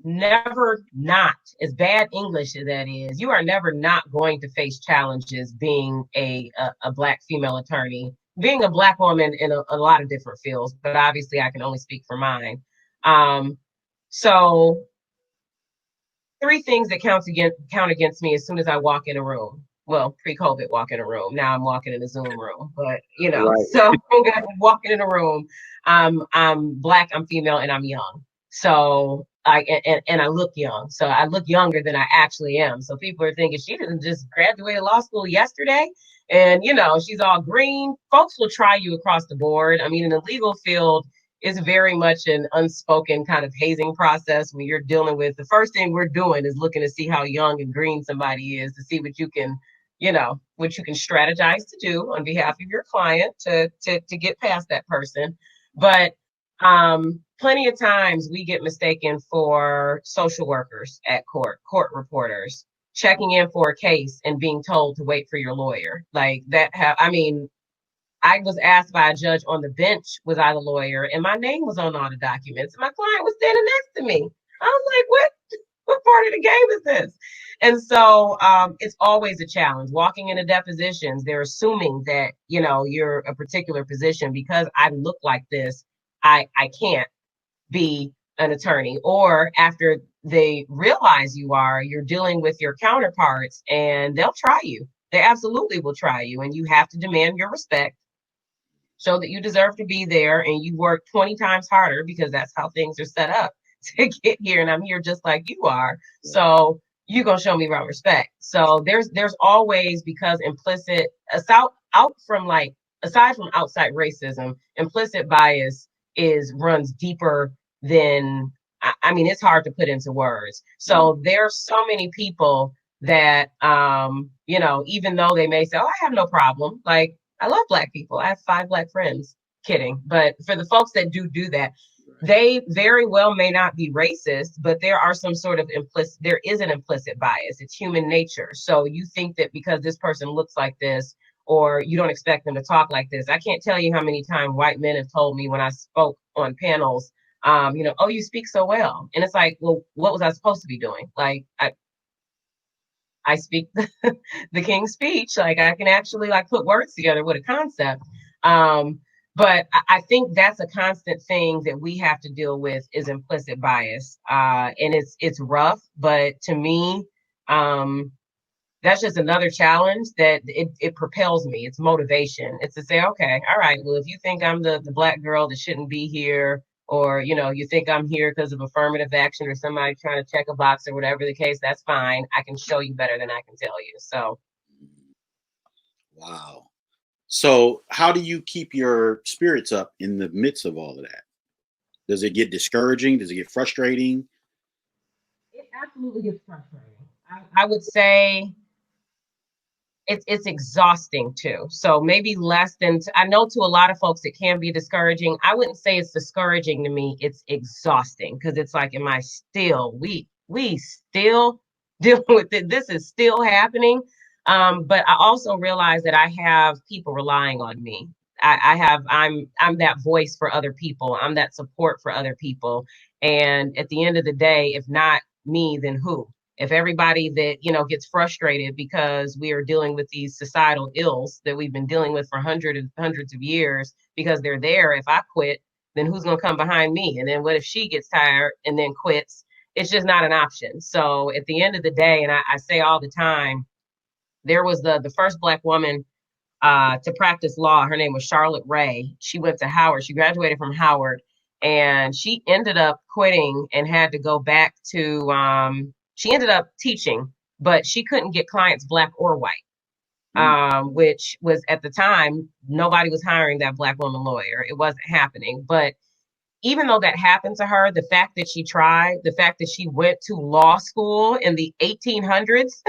never not, as bad English as that is, you are never not going to face challenges being a Black female attorney, being a Black woman in a lot of different fields, but obviously I can only speak for mine. So three things that count against me as soon as I walk in a room. Well, pre-COVID, walk in a room. Now I'm walking in a Zoom room, but you know, Right. so I'm walking in a room. I'm Black, I'm female, and I'm young. So and I look young. So I look younger than I actually am. So people are thinking she didn't just graduate law school yesterday, and you know, she's all green. Folks will try you across the board. I mean, in the legal field, it's very much an unspoken kind of hazing process when you're dealing with, the first thing we're doing is looking to see how young and green somebody is, to see what you can, you know, what you can strategize to do on behalf of your client to get past that person. But plenty of times we get mistaken for social workers at court reporters, checking in for a case and being told to wait for your lawyer. Like that I mean, I was asked by a judge on the bench, was I the lawyer? And my name was on all the documents. And my client was standing next to me. I was like, what part of the game is this? And so it's always a challenge. Walking into depositions, they're assuming that, you know, you're a particular position. Because I look like this, I can't be an attorney. Or after they realize you're dealing with your counterparts, and they'll try you. They absolutely will try you. And you have to demand your respect, show that you deserve to be there, and you work 20 times harder, because that's how things are set up to get here. And I'm here just like you are. So you're going to show me about respect. So there's always, because implicit, aside from outside racism, implicit bias runs deeper than, I mean, it's hard to put into words. So there's so many people that, you know, even though they may say, oh, I have no problem. Like, I love Black people. I have 5 Black friends. Kidding. But for the folks that do that, they very well may not be racist, but there are some sort of there is an implicit bias. It's human nature. So you think that because this person looks like this, or you don't expect them to talk like this. I can't tell you how many times white men have told me when I spoke on panels, you know, oh, you speak so well. And it's like, well, what was I supposed to be doing? Like, I speak the King's speech. Like, I can actually like put words together with a concept. But I think that's a constant thing that we have to deal with, is implicit bias. And it's rough, but to me, that's just another challenge that it propels me. It's motivation. It's to say, okay, all right, well, if you think I'm the Black girl that shouldn't be here, or, you know, you think I'm here because of affirmative action or somebody trying to check a box or whatever the case, that's fine. I can show you better than I can tell you. So. Wow. So how do you keep your spirits up in the midst of all of that? Does it get discouraging? Does it get frustrating? It absolutely gets frustrating. I would say it's exhausting too. So maybe less than, I know to a lot of folks it can be discouraging. I wouldn't say it's discouraging to me. It's exhausting, because it's like, am I still, we still dealing with it? This is still happening. But I also realize that I have people relying on me. I'm that voice for other people. I'm that support for other people. And at the end of the day, if not me, then who? If everybody that, gets frustrated because we are dealing with these societal ills that we've been dealing with for hundreds of years because they're there, if I quit, then who's going to come behind me? And then what if she gets tired and then quits? It's just not an option. So at the end of the day, and I say all the time, there was the first Black woman to practice law. Her name was Charlotte Ray. She went to Howard. She graduated from Howard, and she ended up quitting and had to go back to. She ended up teaching, but she couldn't get clients Black or white, which was at the time nobody was hiring that Black woman lawyer. It wasn't happening, but even though that happened to her, the fact that she tried, the fact that she went to law school in the 1800s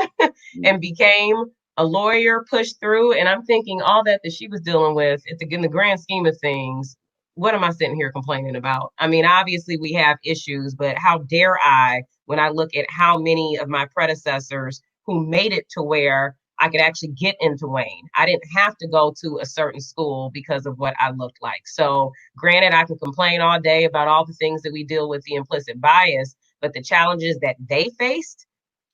and became a lawyer, pushed through, and I'm thinking all that she was dealing with, in the grand scheme of things, what am I sitting here complaining about? I mean, obviously we have issues, but how dare I, when I look at how many of my predecessors who made it to where I could actually get into Wayne. I didn't have to go to a certain school because of what I looked like. So granted, I can complain all day about all the things that we deal with, the implicit bias, but the challenges that they faced,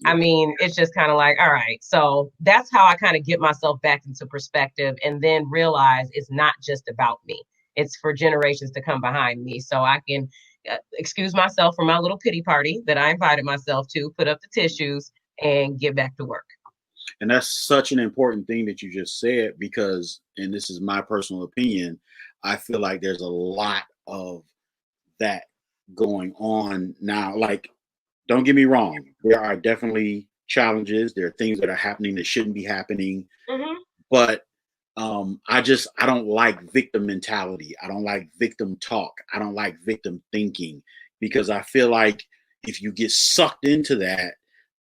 I mean, it's just kind of like, all right. So that's how I kind of get myself back into perspective and then realize it's not just about me. It's for generations to come behind me. So I can excuse myself from my little pity party that I invited myself to, put up the tissues and get back to work. And that's such an important thing that you just said, because, and this is my personal opinion, I feel like there's a lot of that going on now. Like, don't get me wrong, there are definitely challenges. There are things that are happening that shouldn't be happening. But I don't like victim mentality. I don't like victim talk. I don't like victim thinking, because I feel like if you get sucked into that,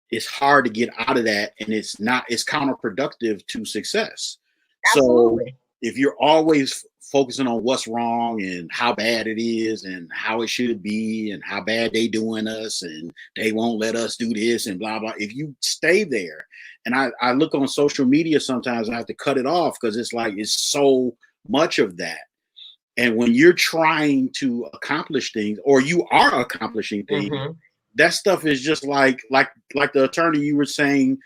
it's hard to get out of that, and it's counterproductive to success. Absolutely. So if you're always focusing on what's wrong and how bad it is and how it should be and how bad they doing us and they won't let us do this and blah blah, if you stay there, and I look on social media sometimes, I have to cut it off because it's like it's so much of that. And when you're trying to accomplish things, or you are accomplishing things, that stuff is just like the attorney you were saying,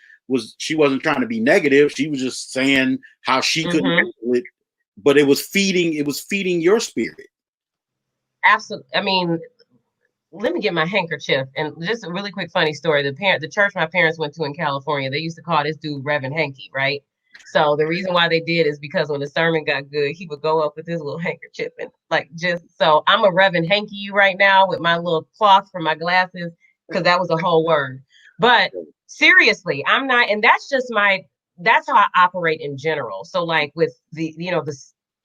she wasn't trying to be negative. She was just saying how she couldn't handle it, but it was feeding your spirit. Absolutely. I mean, let me get my handkerchief. And just a really quick funny story. The church my parents went to in California, they used to call this dude Reverend Hanky, right? So the reason why they did is because when the sermon got good, he would go up with his little handkerchief and so I'm a Reverend Hanky right now with my little cloth for my glasses, because that was a whole word. But seriously, I'm not, and that's how I operate in general. So like with the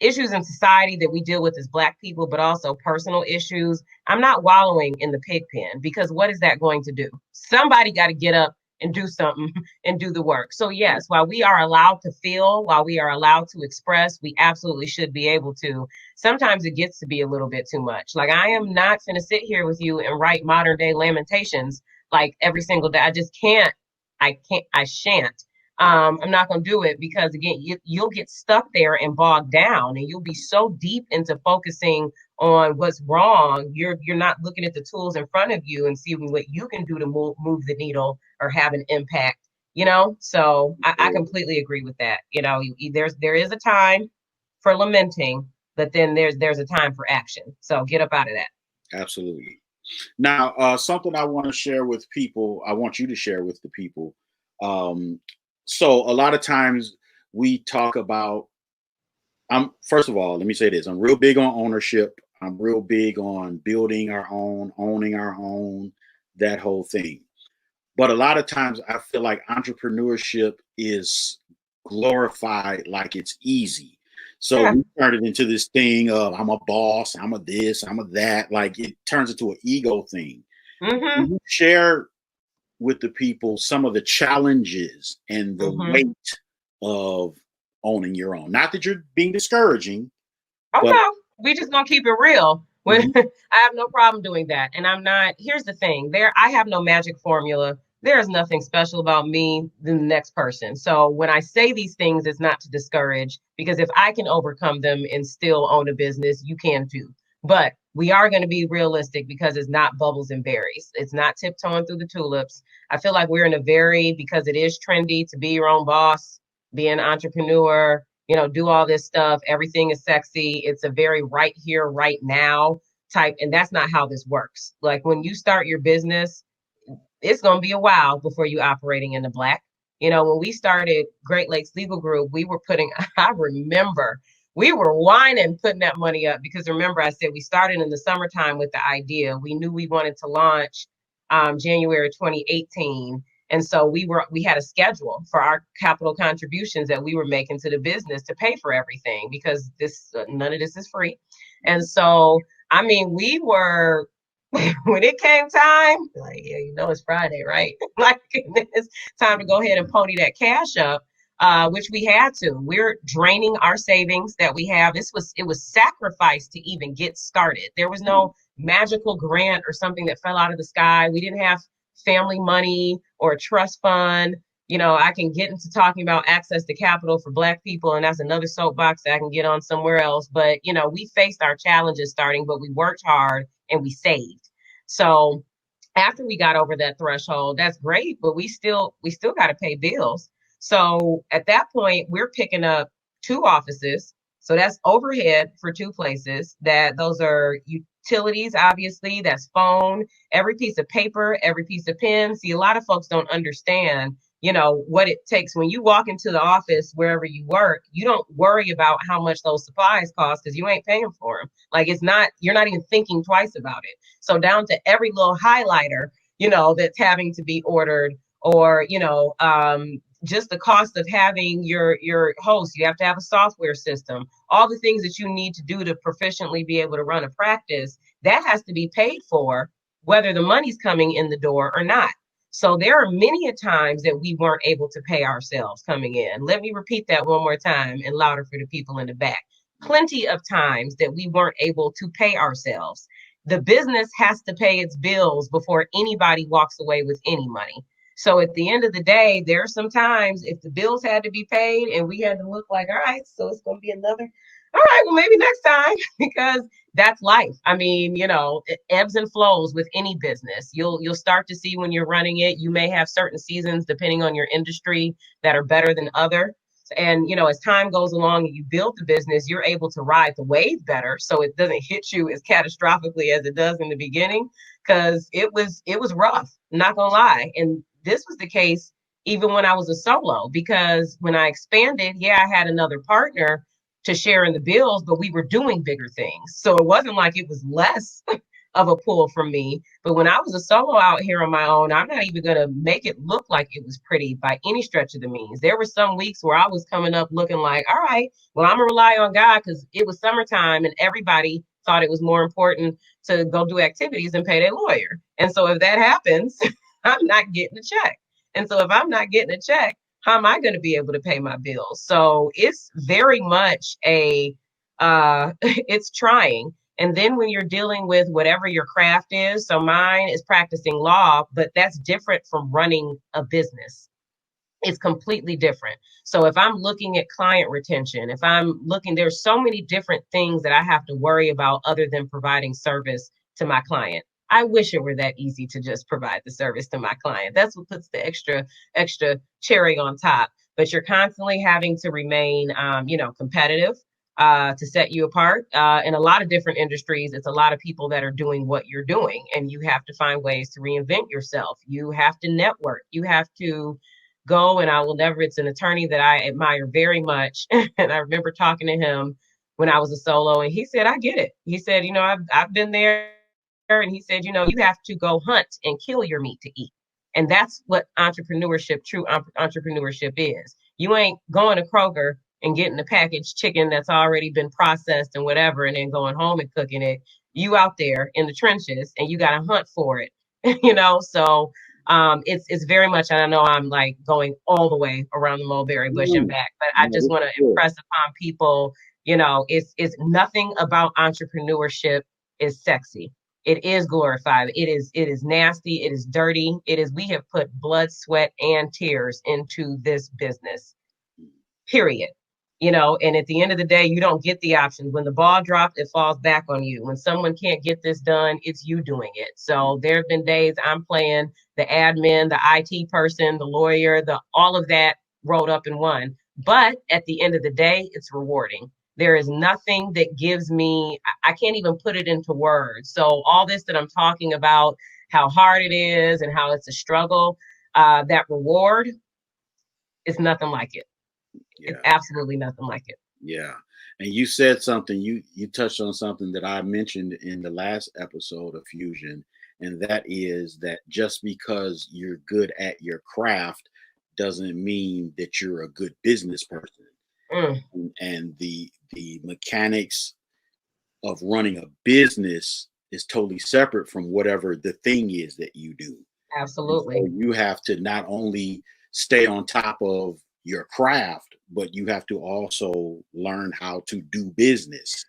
issues in society that we deal with as Black people, but also personal issues, I'm not wallowing in the pig pen, because what is that going to do? Somebody got to get up and do something and do the work. So yes, while we are allowed to feel, while we are allowed to express, we absolutely should be able to. Sometimes it gets to be a little bit too much. Like, I am not going to sit here with you and write modern day lamentations like every single day. I just can't. I shan't. I'm not going to do it, because again, you'll get stuck there and bogged down, and you'll be so deep into focusing on what's wrong. You're not looking at the tools in front of you and seeing what you can do to move the needle or have an impact. So I completely agree with that. There is a time for lamenting, but then there's a time for action. So get up out of that. Absolutely. Now, something I want to share with people, I want you to share with the people. So a lot of times we talk about, first of all, let me say this. I'm real big on ownership. I'm real big on building our own, owning our own, that whole thing. But a lot of times I feel like entrepreneurship is glorified like it's easy. So we turned it into this thing of, I'm a boss, I'm a this, I'm a that. Like, it turns into an ego thing. Can you share with the people some of the challenges and the weight of owning your own? Not that you're being discouraging. Okay, we just gonna keep it real. I have no problem doing that. And I'm not, here's the thing, I have no magic formula there's nothing special about me than the next person. So when I say these things, it's not to discourage, because if I can overcome them and still own a business, you can too. But we are going to be realistic, because it's not bubbles and berries. It's not tiptoeing through the tulips. I feel like we're in a very, because it is trendy to be your own boss, be an entrepreneur, do all this stuff. Everything is sexy. It's a very right here, right now type. And that's not how this works. Like when you start your business, it's going to be a while before you operating in the black. When we started Great Lakes Legal Group, we were putting, I remember we were whining, putting that money up, because remember, I said we started in the summertime with the idea. We knew we wanted to launch January 2018. And so we had a schedule for our capital contributions that we were making to the business to pay for everything, because none of this is free. And so, I mean, we were when it came time, like, yeah, it's Friday, right? Like, it's time to go ahead and pony that cash up, which we had to. We're draining our savings that we have. It was sacrifice to even get started. There was no magical grant or something that fell out of the sky. We didn't have family money or a trust fund. I can get into talking about access to capital for Black people, and that's another soapbox that I can get on somewhere else. But, we faced our challenges starting, but we worked hard and we saved. So after we got over that threshold, that's great, but we still got to pay bills. So at that point, we're picking up 2 offices. So that's overhead for 2 places. Those are utilities, obviously, that's phone, every piece of paper, every piece of pen. See, a lot of folks don't understand what it takes when you walk into the office wherever you work. You don't worry about how much those supplies cost, because you ain't paying for them. Like, you're not even thinking twice about it. So down to every little highlighter, that's having to be ordered, or, just the cost of having your host. You have to have a software system, all the things that you need to do to proficiently be able to run a practice, that has to be paid for, whether the money's coming in the door or not. So there are many a times that we weren't able to pay ourselves coming in. Let me repeat that one more time and louder for the people in the back. Plenty of times that we weren't able to pay ourselves. The business has to pay its bills before anybody walks away with any money. So at the end of the day, there are some times if the bills had to be paid and we had to look like, all right, so it's going to be another, all right, well, maybe next time, because that's life. I mean, it ebbs and flows with any business. You'll start to see when you're running it. You may have certain seasons, depending on your industry, that are better than other. And, as time goes along and you build the business, you're able to ride the wave better. So it doesn't hit you as catastrophically as it does in the beginning, because it was rough, not gonna lie. And this was the case even when I was a solo, because when I expanded, yeah, I had another partner to share in the bills, but we were doing bigger things. So it wasn't like it was less of a pull from me. But when I was a solo out here on my own, I'm not even going to make it look like it was pretty by any stretch of the means. There were some weeks where I was coming up looking like, all right, well, I'm going to rely on God, because it was summertime and everybody thought it was more important to go do activities and pay their lawyer. And so if that happens, I'm not getting a check. And so if I'm not getting a check, how am I going to be able to pay my bills? So it's very much it's trying. And then when you're dealing with whatever your craft is, so mine is practicing law, but that's different from running a business. It's completely different. So if I'm looking at client retention, if I'm looking, there's so many different things that I have to worry about other than providing service to my client. I wish it were that easy to just provide the service to my client. That's what puts the extra cherry on top. But you're constantly having to remain, competitive, to set you apart. In a lot of different industries, it's a lot of people that are doing what you're doing, and you have to find ways to reinvent yourself. You have to network. You have to go, and I will never, it's an attorney that I admire very much. And I remember talking to him when I was a solo, and he said, I get it. He said, I've been there. And he said, you have to go hunt and kill your meat to eat. And that's what true entrepreneurship is. You ain't going to Kroger and getting a packaged chicken that's already been processed and whatever, and then going home and cooking it. You out there in the trenches, and you got to hunt for it, So it's very much, and I know I'm like going all the way around the mulberry bush and back, but I just want to impress upon people, it's nothing about entrepreneurship is sexy. It is glorified. It is nasty. It is dirty. We have put blood, sweat, and tears into this business, period. And at the end of the day, you don't get the options. When the ball drops, it falls back on you. When someone can't get this done, it's you doing it. So there have been days I'm playing the admin, the IT person, the lawyer, all of that rolled up in one. But at the end of the day, it's rewarding. There is nothing that gives me, I can't even put it into words. So all this that I'm talking about, how hard it is and how it's a struggle, that reward is nothing like it. Yeah. It's absolutely nothing like it. Yeah. And you said something, you touched on something that I mentioned in the last episode of Fusion, and that is that just because you're good at your craft doesn't mean that you're a good business person. And the mechanics of running a business is totally separate from whatever the thing is that you do. Absolutely. So you have to not only stay on top of your craft, but you have to also learn how to do business,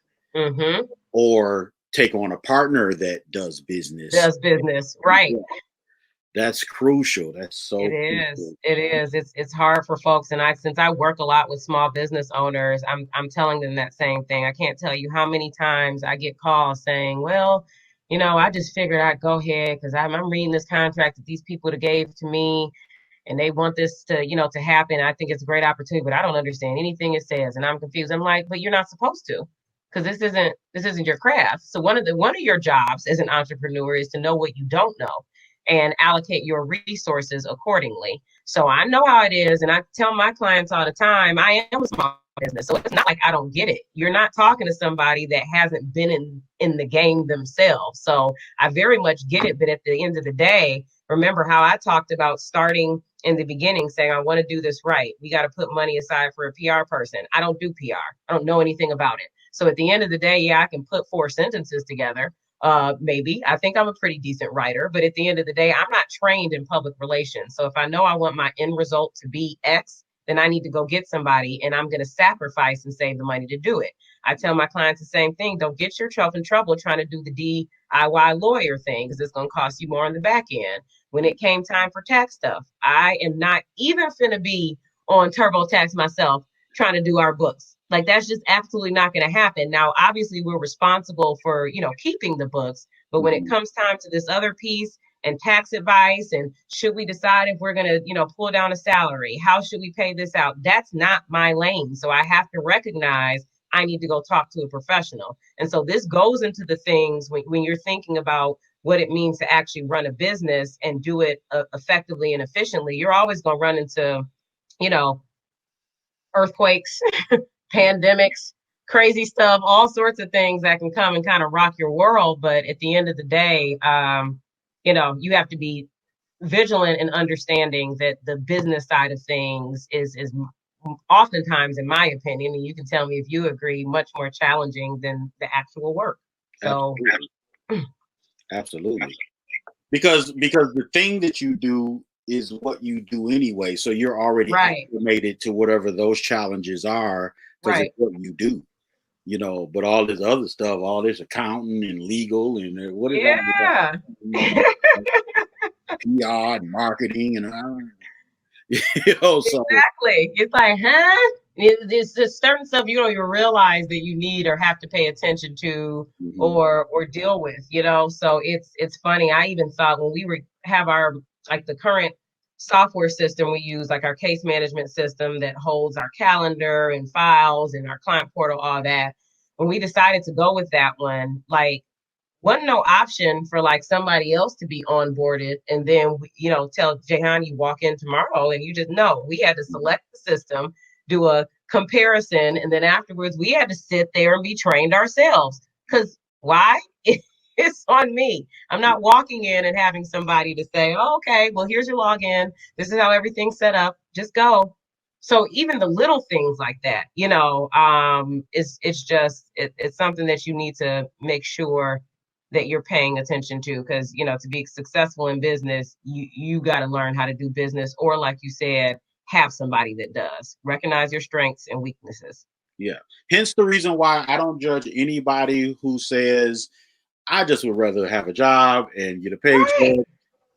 or take on a partner that does business. Right. That's crucial. That's so it is. It is. It's hard for folks. And since I work a lot with small business owners, I'm telling them that same thing. I can't tell you how many times I get calls saying, well, I just figured I'd go ahead because I'm reading this contract that these people gave to me, and they want this to, to happen. I think it's a great opportunity, but I don't understand anything it says, and I'm confused. I'm like, but you're not supposed to, because this isn't your craft. So one of your jobs as an entrepreneur is to know what you don't know and allocate your resources accordingly. So I know how it is, and I tell my clients all the time, I am a small business, so it's not like I don't get it. You're not talking to somebody that hasn't been in the game themselves. So I very much get it, but at the end of the day, remember how I talked about starting in the beginning saying, I want to do this right. We got to put money aside for a PR person. I don't do PR. I don't know anything about it. So at the end of the day, yeah, I can put 4 sentences together. Maybe. I think I'm a pretty decent writer, but at the end of the day, I'm not trained in public relations. So if I know I want my end result to be X, then I need to go get somebody, and I'm going to sacrifice and save the money to do it. I tell my clients the same thing. Don't get yourself in trouble trying to do the DIY lawyer thing, because it's going to cost you more on the back end. When it came time for tax stuff, I am not even finna be on TurboTax myself trying to do our books. Like, that's just absolutely not going to happen. Now, obviously, we're responsible for, keeping the books. But when it comes time to this other piece and tax advice, and should we decide if we're going to, pull down a salary? How should we pay this out? That's not my lane. So I have to recognize I need to go talk to a professional. And so this goes into the things when you're thinking about what it means to actually run a business and do it effectively and efficiently. You're always going to run into, earthquakes, pandemics, crazy stuff, all sorts of things that can come and kind of rock your world. But at the end of the day, you have to be vigilant and understanding that the business side of things is oftentimes, in my opinion, and you can tell me if you agree, much more challenging than the actual work. So absolutely. Because the thing that you do is what you do anyway. So you're already acclimated to whatever those challenges are, because it's what you do. But all this other stuff, all this accounting and legal and what is that? PR and marketing and so exactly. It's like, huh? It's just certain stuff you don't even realize that you need or have to pay attention to or deal with. So it's funny. I even thought when we have our the current software system we use, like our case management system that holds our calendar and files and our client portal, all that. When we decided to go with that one, wasn't no option for somebody else to be onboarded and then tell Jehan you walk in tomorrow and you just know. We had to select the system, do a comparison, and then afterwards we had to sit there and be trained ourselves. Because why? It's on me. I'm not walking in and having somebody to say, oh, okay, well, here's your login. This is how everything's set up. Just go. So even the little things like that, it's something that you need to make sure that you're paying attention to, because, to be successful in business, you got to learn how to do business, or like you said, have somebody that does. Recognize your strengths and weaknesses. Yeah. Hence the reason why I don't judge anybody who says, I just would rather have a job and get a paycheck. Right,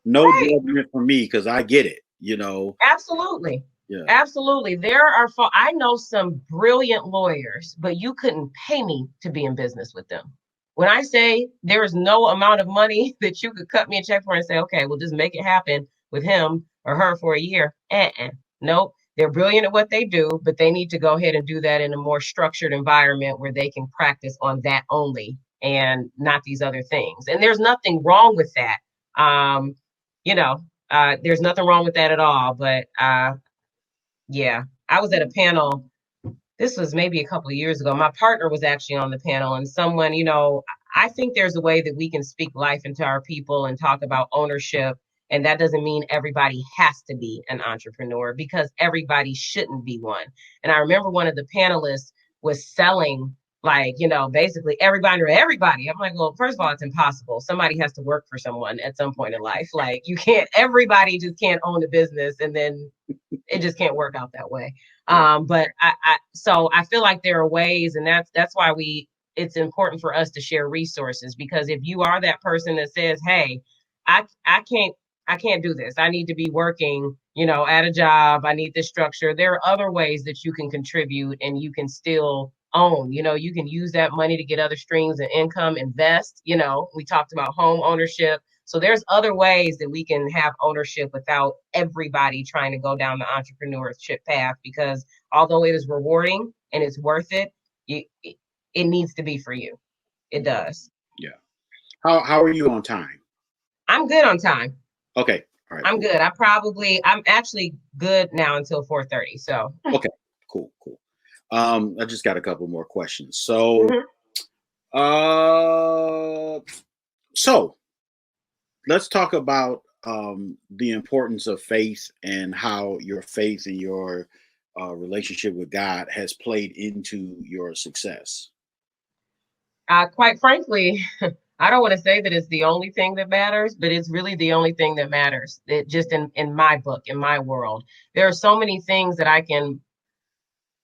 No right. judgment from me because I get it. You know. Absolutely. Yeah. Absolutely. I know some brilliant lawyers, but you couldn't pay me to be in business with them. When I say there is no amount of money that you could cut me a check for and say, okay, we'll just make it happen with him or her for a year. Nope. They're brilliant at what they do, but they need to go ahead and do that in a more structured environment where they can practice on that only and not these other things. And there's nothing wrong with that. Um, you know, there's nothing wrong with that at all. But yeah, I was at a panel. This was maybe a couple of years ago. My partner was actually on the panel, and someone, I think there's a way that we can speak life into our people and talk about ownership. And that doesn't mean everybody has to be an entrepreneur because everybody shouldn't be one. And I remember one of the panelists was selling, like, basically everybody. I'm like, well, first of all, it's impossible. Somebody has to work for someone at some point in life. Like, you can't, everybody just can't own a business and then it just can't work out that way. But so I feel like there are ways, and that's why it's important for us to share resources, because if you are that person that says, hey, I can't do this. I need to be working, at a job. I need this structure. There are other ways that you can contribute and you can still own. You can use that money to get other streams of income, invest. We talked about home ownership. So there's other ways that we can have ownership without everybody trying to go down the entrepreneurship path, because although it is rewarding and it's worth it, it needs to be for you. It does. Yeah. How are you on time? I'm good on time. Okay. All right. I'm Cool. good. I'm actually good now until 4:30. So Okay. Cool. Cool. I just got a couple more questions. So, Mhm. uh, so let's talk about the importance of faith and how your faith and your relationship with God has played into your success. Quite frankly, I don't want to say that it's the only thing that matters, but it's really the only thing that matters. It just in my book, in my world, there are so many things that I can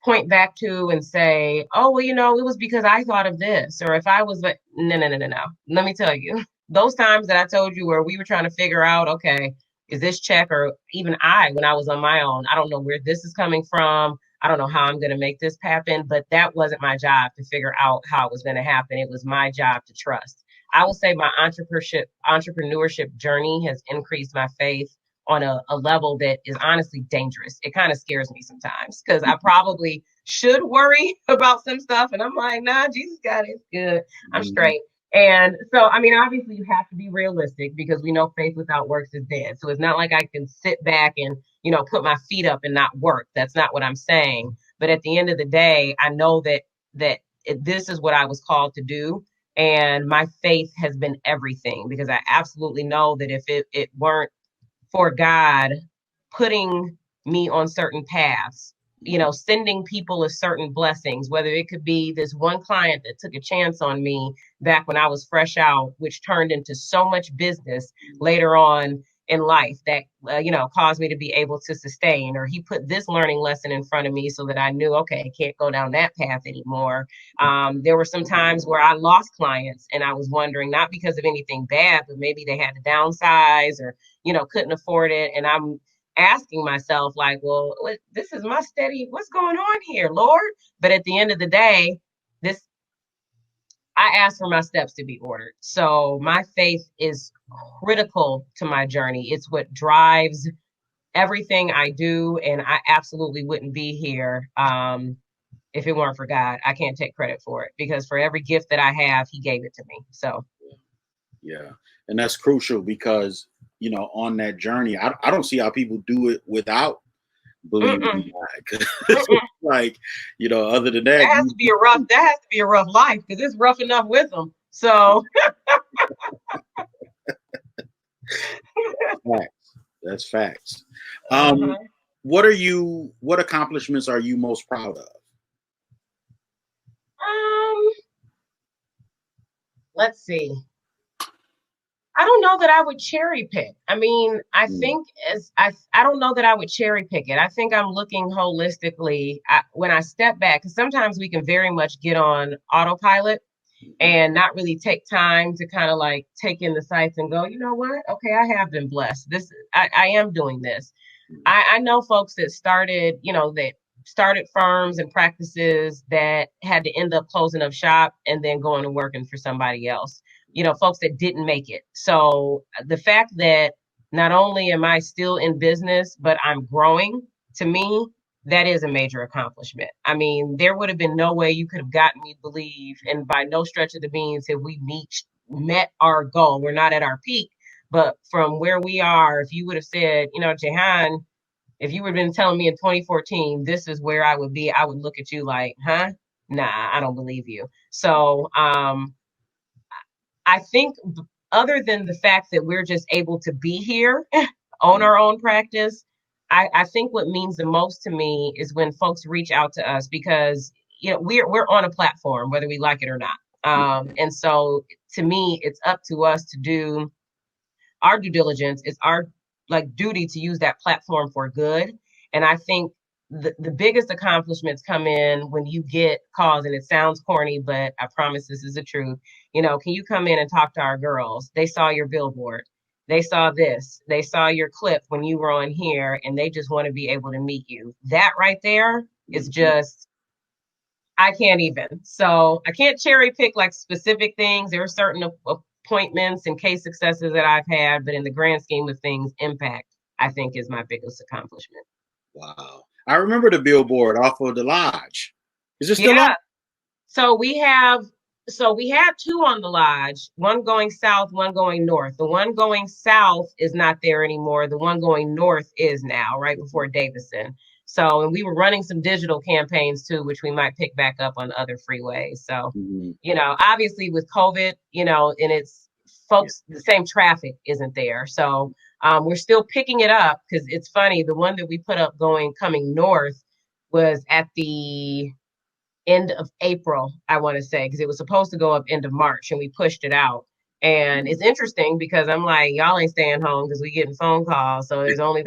point back to and say, oh, well, it was because I thought of this. Or if I was like, no, no, no, no, no. Let me tell you, those times that I told you where we were trying to figure out, okay, is this check, or even when I was on my own, I don't know where this is coming from. I don't know how I'm going to make this happen, but that wasn't my job to figure out how it was going to happen. It was my job to trust. I will say my entrepreneurship journey has increased my faith on a level that is honestly dangerous. It kind of scares me sometimes because I probably should worry about some stuff. And I'm like, nah, Jesus got it. It's good. I'm Mhm. straight. And so, I mean, obviously, you have to be realistic because we know faith without works is dead. So it's not like I can sit back and, put my feet up and not work. That's not what I'm saying. But at the end of the day, I know that this is what I was called to do. And my faith has been everything, because I absolutely know that if it weren't for God putting me on certain paths, sending people a certain blessings, whether it could be this one client that took a chance on me back when I was fresh out, which turned into so much business later on in life that, caused me to be able to sustain, or he put this learning lesson in front of me so that I knew, okay, I can't go down that path anymore. There were some times where I lost clients and I was wondering, not because of anything bad, but maybe they had to downsize or couldn't afford it. And I'm asking myself, like, well, this is my steady, what's going on here, Lord? But at the end of the day, this, I asked for my steps to be ordered. So my faith is critical to my journey. It's what drives everything I do. And I absolutely wouldn't be here if it weren't for God. I can't take credit for it, because for every gift that I have, He gave it to me. So, Yeah. And that's crucial because, on that journey, I don't see how people do it without believing mm-mm, in God. 'Cause it's mm-mm. like, other than that, That has to be a rough life, because it's rough enough with them. So facts. That's facts. Um, uh-huh. what accomplishments are you most proud of? um, let's see. I don't know that I would cherry pick. I mean, I Mm, think I don't know that I would cherry pick it. I think I'm looking holistically when I step back, because sometimes we can very much get on autopilot. and not really take time to kind of like take in the sights and go, you know what? Okay, I have been blessed. I am doing this. I know folks that started, that started firms and practices that had to end up closing up shop and then going to working for somebody else. Folks that didn't make it. So the fact that not only am I still in business, but I'm growing, to me, that is a major accomplishment. I mean, there would have been no way you could have gotten me to believe, and by no stretch of the means have we met our goal. We're not at our peak, but from where we are, if you would have said, Jehan, if you would have been telling me in 2014, this is where I would be, I would look at you like, huh? Nah, I don't believe you. So I think other than the fact that we're just able to be here, own our own practice, I think what means the most to me is when folks reach out to us because we're on a platform, whether we like it or not. And so to me, it's up to us to do our due diligence. It's our duty to use that platform for good. And I think the biggest accomplishments come in when you get calls, and it sounds corny, but I promise this is the truth. Can you come in and talk to our girls? They saw your billboard. They saw this. They saw your clip when you were on here, and they just want to be able to meet you. That right there is just, I can't even. So I can't cherry pick like specific things. There are certain appointments and case successes that I've had, but in the grand scheme of things, impact, I think, is my biggest accomplishment. Wow. I remember the billboard off of the lodge. Is it still up? So we had two on the lodge, one going south, one going north. The one going south is not there anymore. The one going north is now, right before Davison. So, and we were running some digital campaigns too, which we might pick back up on other freeways. So, obviously with COVID, and it's folks, the same traffic isn't there. So we're still picking it up because it's funny. The one that we put up coming north was at the end of April, I want to say, because it was supposed to go up end of March and we pushed it out. And it's interesting because I'm like, y'all ain't staying home because we getting phone calls. So the only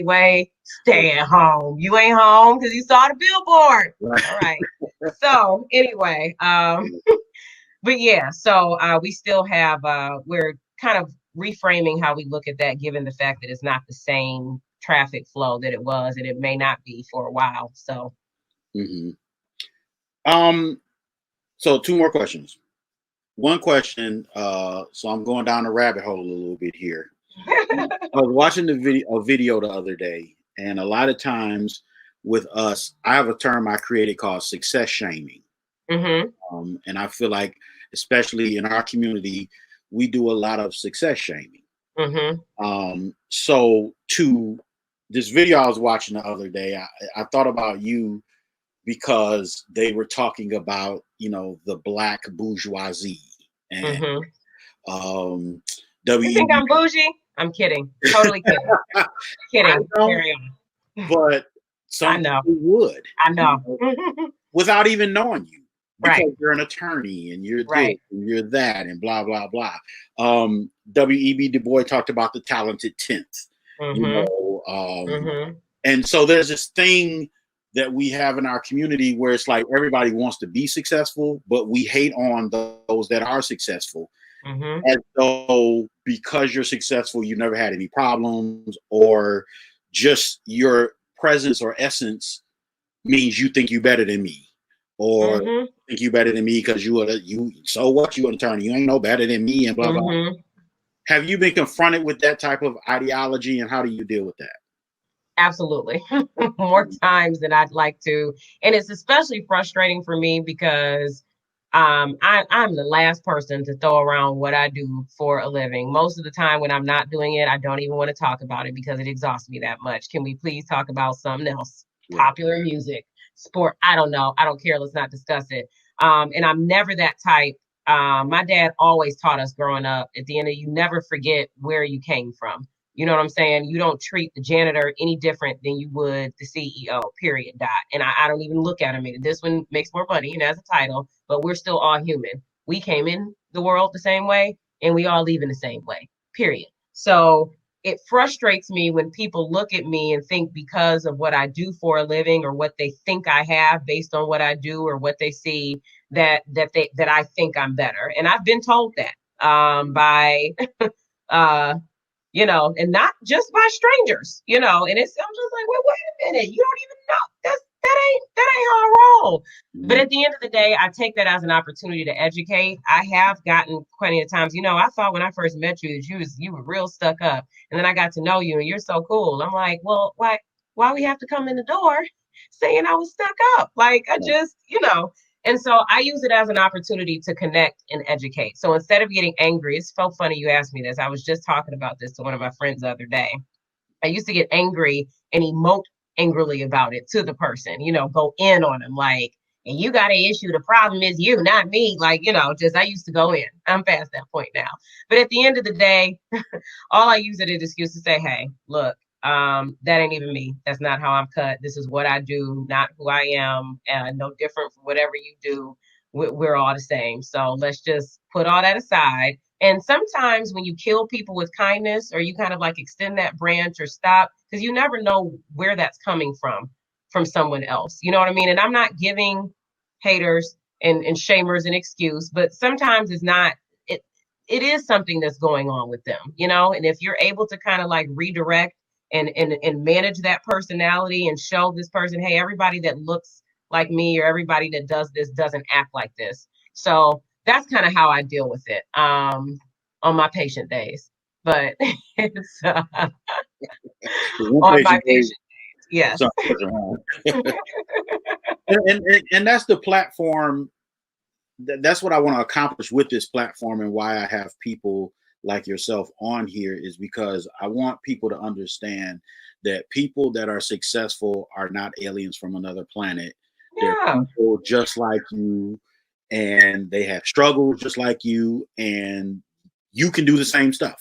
way, stay at home. You ain't home because you saw the billboard. Right. All right. So anyway, but yeah, so we still have, we're kind of reframing how we look at that, given the fact that it's not the same traffic flow that it was, and it may not be for a while. So. Mm-hmm. So 2 more questions. One question, so I'm going down the rabbit hole a little bit here. I was watching a video the other day, and a lot of times with us, I have a term I created called success shaming. Mm-hmm. And I feel like, especially in our community, we do a lot of success shaming. Mm-hmm. So to this video I was watching the other day, I thought about you because they were talking about, the black bourgeoisie. And you think I'm bougie? I'm kidding. Totally kidding. Kidding. Carry on. But some people would. I know. Without even knowing you. Because right. you're an attorney and you're right. this and you're that and blah, blah, blah. W.E.B. Du Bois talked about the talented 10th. And so there's this thing that we have in our community where it's like everybody wants to be successful, but we hate on those that are successful. As though because you're successful, you never had any problems, or just your presence or essence means you think you better than me, or think you better than me because so what, you an attorney, you ain't no better than me, and blah, blah. Have you been confronted with that type of ideology, and how do you deal with that? Absolutely. More times than I'd like to. And it's especially frustrating for me because I'm the last person to throw around what I do for a living. Most of the time when I'm not doing it, I don't even want to talk about it because it exhausts me that much. Can we please talk about something else? Yeah. Popular music, sport, I don't know. I don't care. Let's not discuss it. And I'm never that type. My dad always taught us growing up, at the end of you never forget where you came from. You know what I'm saying? You don't treat the janitor any different than you would the CEO, period, dot. And I don't even look at him. This one makes more money and has a title, but we're still all human. We came in the world the same way and we all leave in the same way, period. So it frustrates me when people look at me and think because of what I do for a living or what they think I have based on what I do or what they see that I think I'm better. And I've been told that by uh and not just by strangers, and I'm just like, well, wait a minute, you don't even know that ain't how I roll. But at the end of the day, I take that as an opportunity to educate. I have gotten plenty of times, I thought when I first met you that you were real stuck up, and then I got to know you and you're so cool. I'm like, well, why we have to come in the door saying I was stuck up? Like I just, and so I use it as an opportunity to connect and educate. So instead of getting angry, it's so funny you asked me this. I was just talking about this to one of my friends the other day. I used to get angry and emote angrily about it to the person, go in on them like, and you got an issue. The problem is you, not me. Like, just I used to go in. I'm past that point now. But at the end of the day, all I use it as an excuse to say, hey, look, that ain't even me. That's not how I'm cut. This is what I do, not who I am. No different from whatever you do. We're all the same. So let's just put all that aside. And sometimes when you kill people with kindness, or you kind of like extend that branch or stop, because you never know where that's coming from someone else. You know what I mean? And I'm not giving haters and shamers an excuse, but sometimes it's not. It is something that's going on with them, and if you're able to kind of like redirect and manage that personality and show this person, hey, everybody that looks like me or everybody that does this doesn't act like this. So that's kind of how I deal with it on my patient days. But it's on my patient days, yes. and that's the platform. That's what I want to accomplish with this platform, and why I have people like yourself on here is because I want people to understand that people that are successful are not aliens from another planet. Yeah. They're people just like you, and they have struggles just like you, and you can do the same stuff.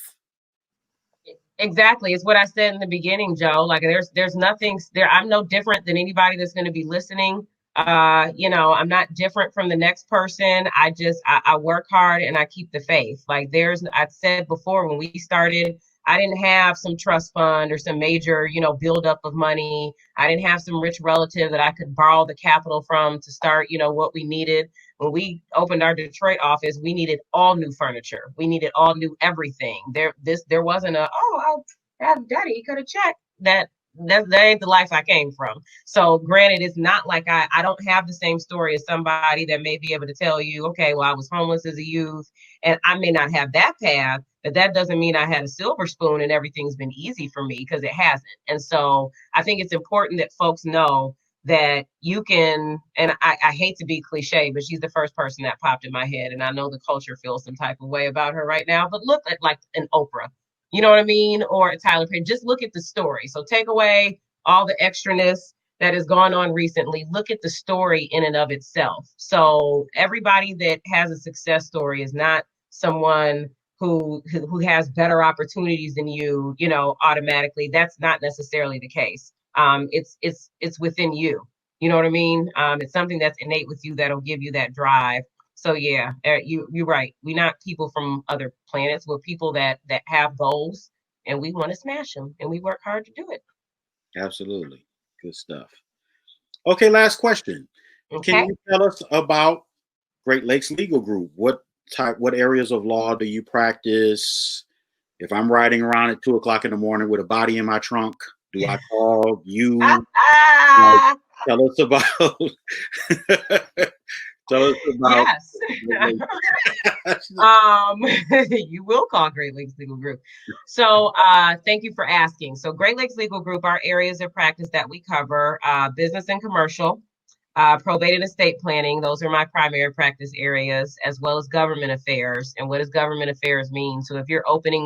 Exactly. It's what I said in the beginning, Joe. Like there's nothing there. I'm no different than anybody that's going to be listening. I'm not different from the next person. I work hard and I keep the faith. Like I said before, when we started, I didn't have some trust fund or some major, buildup of money. I didn't have some rich relative that I could borrow the capital from to start, what we needed. When we opened our Detroit office, we needed all new furniture. We needed all new everything. There wasn't I'll have daddy cut a check. That ain't the life I came from. So granted, it's not like I don't have the same story as somebody that may be able to tell you, okay, well, I was homeless as a youth, and I may not have that path, but that doesn't mean I had a silver spoon and everything's been easy for me, because it hasn't. And so I think it's important that folks know that you can, and I hate to be cliche, but she's the first person that popped in my head. And I know the culture feels some type of way about her right now, but look at like an Oprah, you know what I mean? Or Tyler Perry. Just look at the story. So take away all the extraness that has gone on recently. Look at the story in and of itself. So everybody that has a success story is not someone who has better opportunities than you, automatically. That's not necessarily the case. It's within you. You know what I mean? It's something that's innate with you that'll give you that drive. So yeah, you're right. We're not people from other planets. We're people that have goals, and we want to smash them, and we work hard to do it. Absolutely. Good stuff. Okay, last question. Okay. Can you tell us about Great Lakes Legal Group? What areas of law do you practice? If I'm riding around at 2:00 in the morning with a body in my trunk, do I call you? Tell us about. Tell us about. Yes. You will call Great Lakes Legal Group. So thank you for asking. So Great Lakes Legal Group, our areas of practice that we cover, business and commercial, probate and estate planning. Those are my primary practice areas, as well as government affairs. And what does government affairs mean? So if you're opening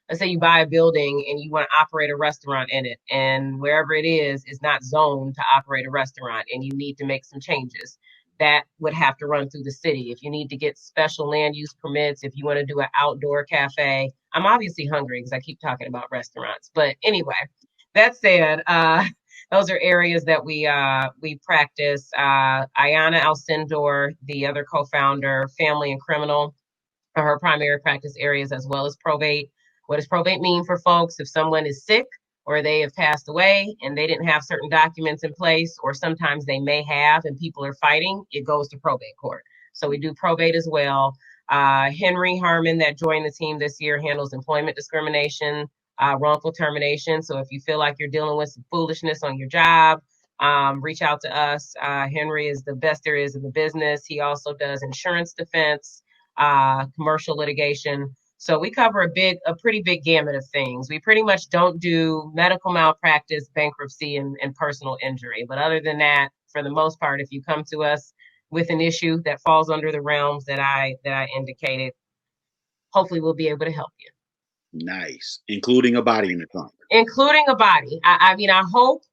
let's say you buy a building and you want to operate a restaurant in it, and wherever it is not zoned to operate a restaurant, and you need to make some changes, that would have to run through the city. If you need to get special land use permits, if you want to do an outdoor cafe. I'm obviously hungry because I keep talking about restaurants. But anyway, that said, those are areas that we practice. Ayana Alcindor, the other co-founder, family and criminal, are her primary practice areas, as well as probate. What does probate mean for folks? If someone is sick or they have passed away and they didn't have certain documents in place, or sometimes they may have and people are fighting, it goes to probate court. So we do probate as well. Henry Harmon, that joined the team this year, handles employment discrimination, wrongful termination. So if you feel like you're dealing with some foolishness on your job, reach out to us. Henry is the best there is in the business. He also does insurance defense, commercial litigation. So we cover a pretty big gamut of things. We pretty much don't do medical malpractice, bankruptcy, and personal injury. But other than that, for the most part, if you come to us with an issue that falls under the realms that I indicated, hopefully we'll be able to help you. Nice, including a body in the trunk. Including a body. I mean, I hope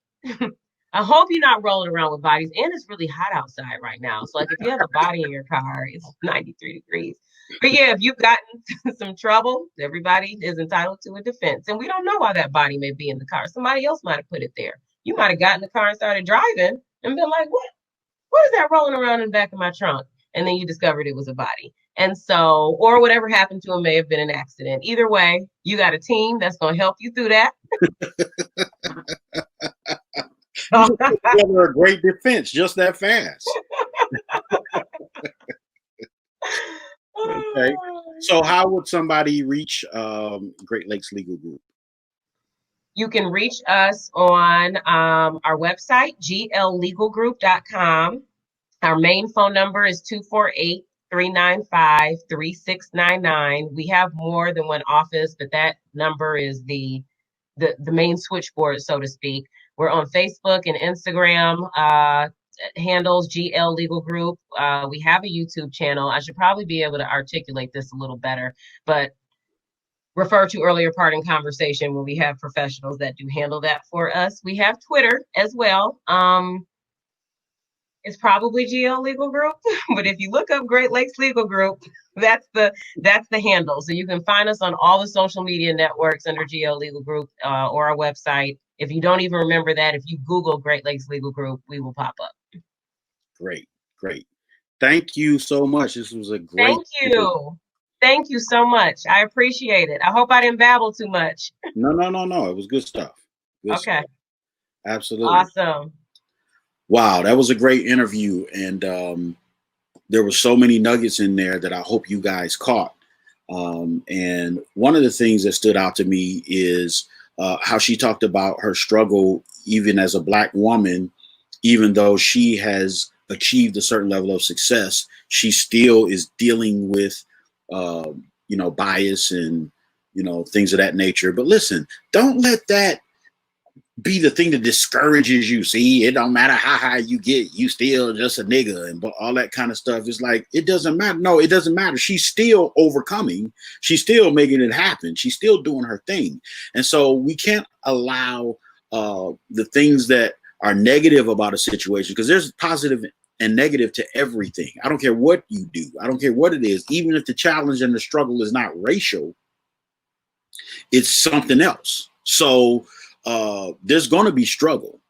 I hope you're not rolling around with bodies. And it's really hot outside right now. So like if you have a body in your car, it's 93 degrees. But yeah, if you've gotten some trouble, everybody is entitled to a defense. And we don't know why that body may be in the car. Somebody else might have put it there. You might have gotten in the car and started driving and been like, what is that rolling around in the back of my trunk? And then you discovered it was a body. And so, or whatever happened to him may have been an accident. Either way, you got a team that's going to help you through that. A great defense just that fast. Okay. So how would somebody reach Great Lakes Legal Group? You can reach us on our website, gllegalgroup.com. Our main phone number is 248-395-3699. We have more than one office, but that number is the main switchboard, so to speak. We're on Facebook and Instagram, handles GL Legal Group. We have a YouTube channel. I should probably be able to articulate this a little better, but refer to earlier part in conversation when we have professionals that do handle that for us. We have Twitter as well. It's probably GL Legal Group, but if you look up Great Lakes Legal Group, that's the handle. So you can find us on all the social media networks under GL Legal Group or our website. If you don't even remember that, if you Google Great Lakes Legal Group, we will pop up. Great. Thank you so much. This was a great. Thank you. Thank you so much. I appreciate it. I hope I didn't babble too much. No. It was good stuff. Good okay. Stuff. Absolutely. Awesome. Wow, that was a great interview. And there were so many nuggets in there that I hope you guys caught. And one of the things that stood out to me is how she talked about her struggle, even as a Black woman, even though she has achieved a certain level of success, she still is dealing with, bias and, things of that nature. But listen, don't let that be the thing that discourages you. See, it don't matter how high you get, you still just a nigga and all that kind of stuff. It's like, it doesn't matter. No, it doesn't matter. She's still overcoming. She's still making it happen. She's still doing her thing. And so we can't allow the things that are negative about a situation, because there's positive and negative to everything. I don't care what you do. I don't care what it is. Even if the challenge and the struggle is not racial, it's something else. So there's going to be struggle.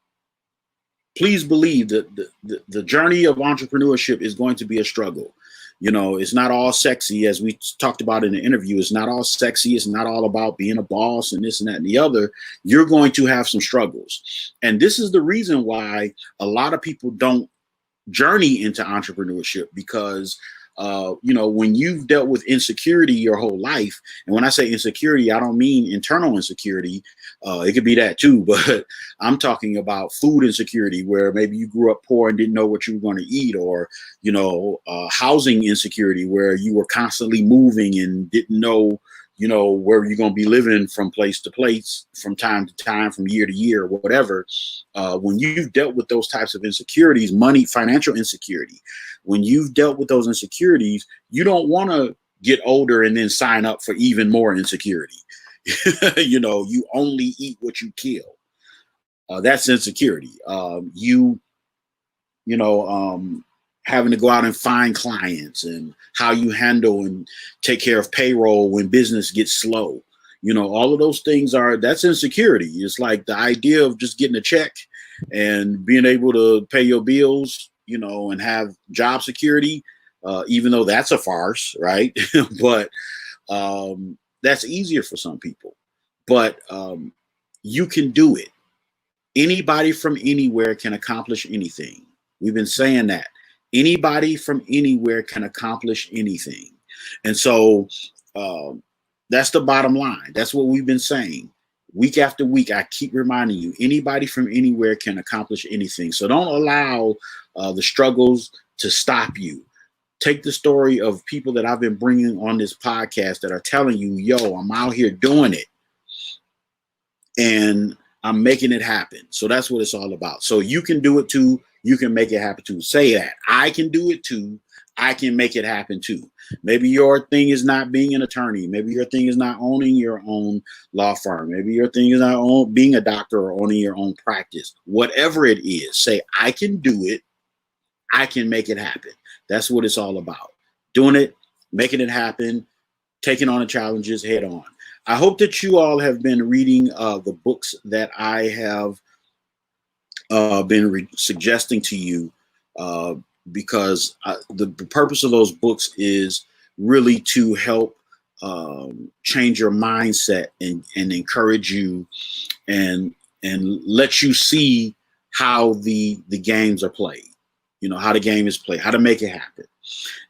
Please believe that the journey of entrepreneurship is going to be a struggle. It's not all sexy, as we talked about in the interview. It's not all sexy. It's not all about being a boss and this and that and the other. You're going to have some struggles. And this is the reason why a lot of people don't journey into entrepreneurship, because when you've dealt with insecurity your whole life, and when I say insecurity, I don't mean internal insecurity. It could be that too, but I'm talking about food insecurity, where maybe you grew up poor and didn't know what you were going to eat, or, housing insecurity, where you were constantly moving and didn't know, where you're going to be living from place to place, from time to time, from year to year, whatever. When you've dealt with those types of insecurities, money, financial insecurity, when you've dealt with those insecurities, you don't want to get older and then sign up for even more insecurity. You only eat what you kill. That's insecurity. Having to go out and find clients, and how you handle and take care of payroll when business gets slow. All of those things that's insecurity. It's like the idea of just getting a check and being able to pay your bills, and have job security, even though that's a farce, right? But That's easier for some people, but you can do it. Anybody from anywhere can accomplish anything. We've been saying that. Anybody from anywhere can accomplish anything. And so that's the bottom line. That's what we've been saying. Week after week, I keep reminding you, anybody from anywhere can accomplish anything. So don't allow the struggles to stop you. Take the story of people that I've been bringing on this podcast that are telling you, yo, I'm out here doing it. And I'm making it happen. So that's what it's all about. So you can do it too. You can make it happen too. Say that. I can do it too. I can make it happen too. Maybe your thing is not being an attorney. Maybe your thing is not owning your own law firm. Maybe your thing is not being a doctor or owning your own practice. Whatever it is, say, I can do it. I can make it happen. That's what it's all about. Doing it, making it happen, taking on the challenges head on. I hope that you all have been reading the books that I have been suggesting to you because the purpose of those books is really to help change your mindset and encourage you and let you see how the games are played. You know, how the game is played, how to make it happen.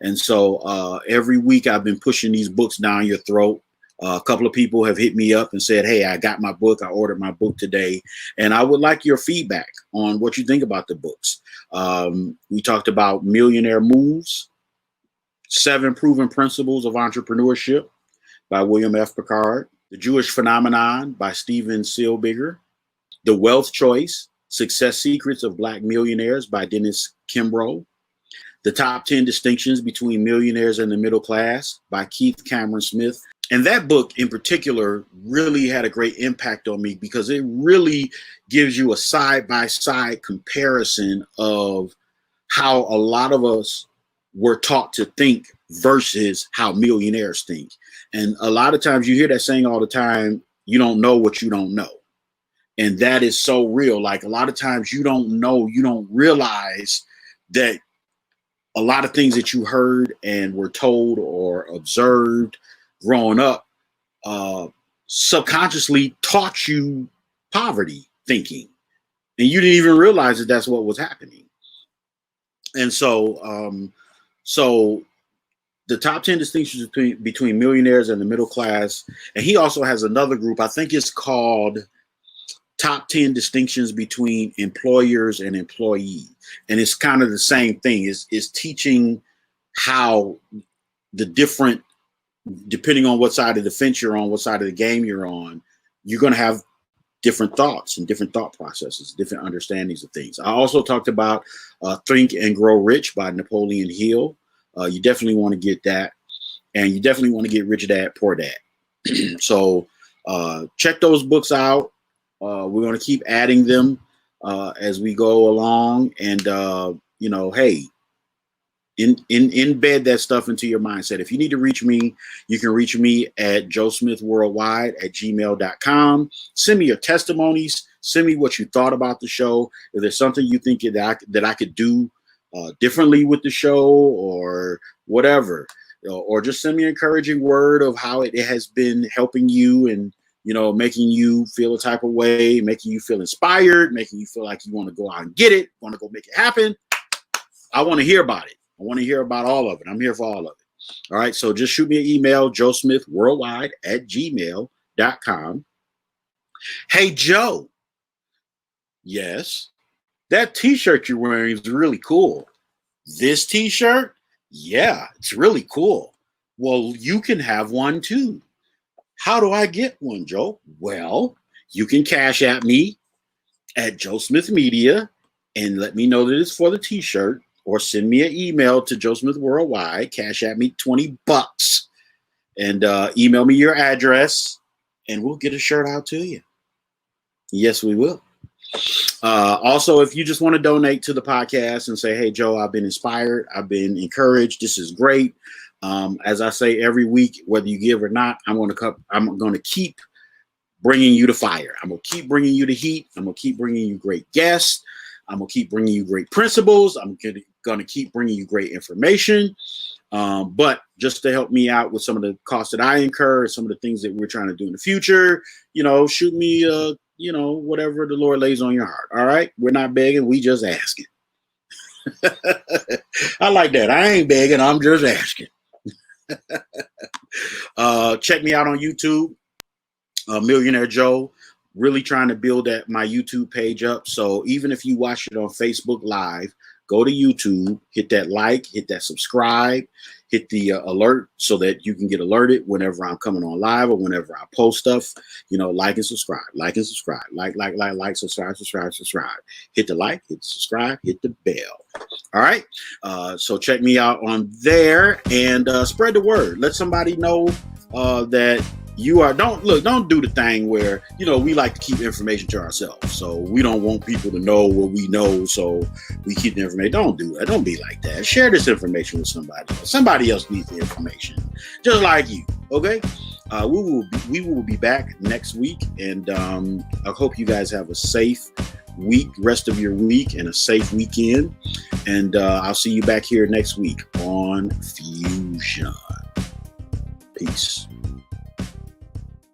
And so every week I've been pushing these books down your throat. A couple of people have hit me up and said, hey, I got my book. I ordered my book today. And I would like your feedback on what you think about the books. We talked about Millionaire Moves, 7 Proven Principles of Entrepreneurship by William F. Picard, The Jewish Phenomenon by Steven Silbiger, The Wealth Choice, Success Secrets of Black Millionaires by Dennis Kimbrough, The Top 10 Distinctions Between Millionaires and the Middle Class by Keith Cameron Smith. And that book in particular really had a great impact on me because it really gives you a side-by-side comparison of how a lot of us were taught to think versus how millionaires think. And a lot of times you hear that saying all the time, you don't know what you don't know. And that is so real. Like a lot of times you don't know, you don't realize that a lot of things that you heard and were told or observed growing up subconsciously taught you poverty thinking, and you didn't even realize that that's what was happening. And so the top 10 distinctions between millionaires and the middle class, and he also has another group, I think it's called Top 10 Distinctions Between Employers and Employee, and it's kind of the same thing. Is teaching how the different, depending on what side of the fence you're on, what side of the game you're on, you're going to have different thoughts and different thought processes, different understandings of things. I also talked about Think and Grow Rich by Napoleon Hill. You definitely want to get that. And you definitely want to get Rich Dad, Poor Dad. So check those books out. We're going to keep adding them as we go along. And, you know, hey, embed that stuff into your mindset. If you need to reach me, you can reach me at joesmithworldwide@gmail.com. Send me your testimonies. Send me what you thought about the show. If there's something you think that I could do differently with the show or whatever, or just send me an encouraging word of how it has been helping you and, you know, making you feel a type of way, making you feel inspired, making you feel like you want to go out and get it, want to go make it happen. I want to hear about it. I want to hear about all of it. I'm here for all of it. All right. So just shoot me an email, joesmithworldwide@gmail.com. Hey, Joe. Yes. That t-shirt you're wearing is really cool. This t-shirt? Yeah, it's really cool. Well, you can have one too. How do I get one, Joe? Well, you can cash at me at Joe Smith Media and let me know that it's for the t-shirt. Or send me an email to Joe Smith Worldwide, cash at me $20, and email me your address, and we'll get a shirt out to you. Yes, we will. Also, if you just want to donate to the podcast and say, hey, Joe, I've been inspired, I've been encouraged, this is great. As I say every week, whether you give or not, I'm going to keep bringing you the fire. I'm going to keep bringing you the heat. I'm going to keep bringing you great guests. I'm going to keep bringing you great principles. I'm going to keep bringing you great information. But just to help me out with some of the costs that I incur, some of the things that we're trying to do in the future, shoot me, whatever the Lord lays on your heart. All right. We're not begging. We just asking. I like that. I ain't begging. I'm just asking. Check me out on YouTube, Millionaire Joe. Really trying to build my YouTube page up. So even if you watch it on Facebook Live, go to YouTube, hit that like, hit that subscribe, hit the alert so that you can get alerted whenever I'm coming on live or whenever I post stuff. Like and subscribe, like and subscribe, like, subscribe. Hit the like, hit the subscribe, hit the bell. All right. So check me out on there and spread the word. Let somebody know that you are. Don't do the thing where, we like to keep information to ourselves. So we don't want people to know what we know. So we keep the information. Don't do that. Don't be like that. Share this information with somebody else. Somebody else needs the information just like you. Okay. We will be back next week. And I hope you guys have a safe rest of your week and a safe weekend. And I'll see you back here next week on Fusion. Peace.